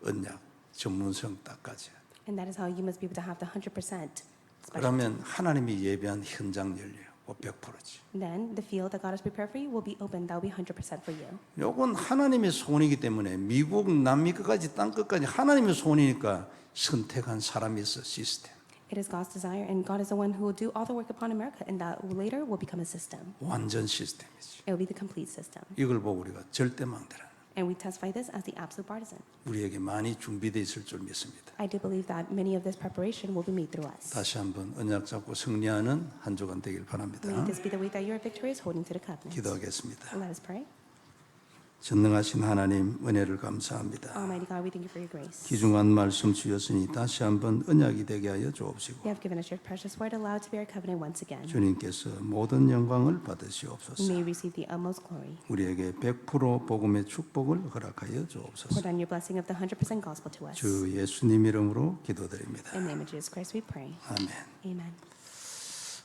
언약 전문성 딱 가져야 돼. And that is how you must be able to have the 100% specialty. 그러면 하나님이 예배한 현장 열려요. 100%지. Then the field that God has prepared for you will be open. That will be 100% for you. 요건 하나님의 손이기 때문에 미국 남미 끝까지 땅 끝까지 하나님의 손이니까 선택한 사람이 있어 시스템. It is God's desire, and God is the one who will do all the work upon America, and that later will become a system. 완전 시스템이지. It will be the complete system. 이걸 보고 우리가 절대 망대라는 And we testify this as the absolute partisan. 우리에게 많이 준비되어 있을 줄 믿습니다. I do believe that many of this preparation will be made through us. 다시 한번 언약 잡고 승리하는 한 주간 되길 바랍니다. May this be the week that you are victorious, holding to the covenant. 기도하겠습니다. Let us pray. 전능하신 하나님 은혜를 감사합니다. Almighty God, we thank you for your grace. 귀중한 말씀 주셨으니 다시 한번 언약이 되게 하여 주옵시고 You have given us your precious word, allowed to be our covenant once again. 주님께서 모든 영광을 받으시옵소서. May we receive the utmost glory. 우리에게 100% 복음의 축복을 허락하여 주옵소서. Pour down your blessing of the 100% gospel to us. 주 예수님 이름으로 기도드립니다. In the name of Jesus Christ we pray. 아멘. Amen.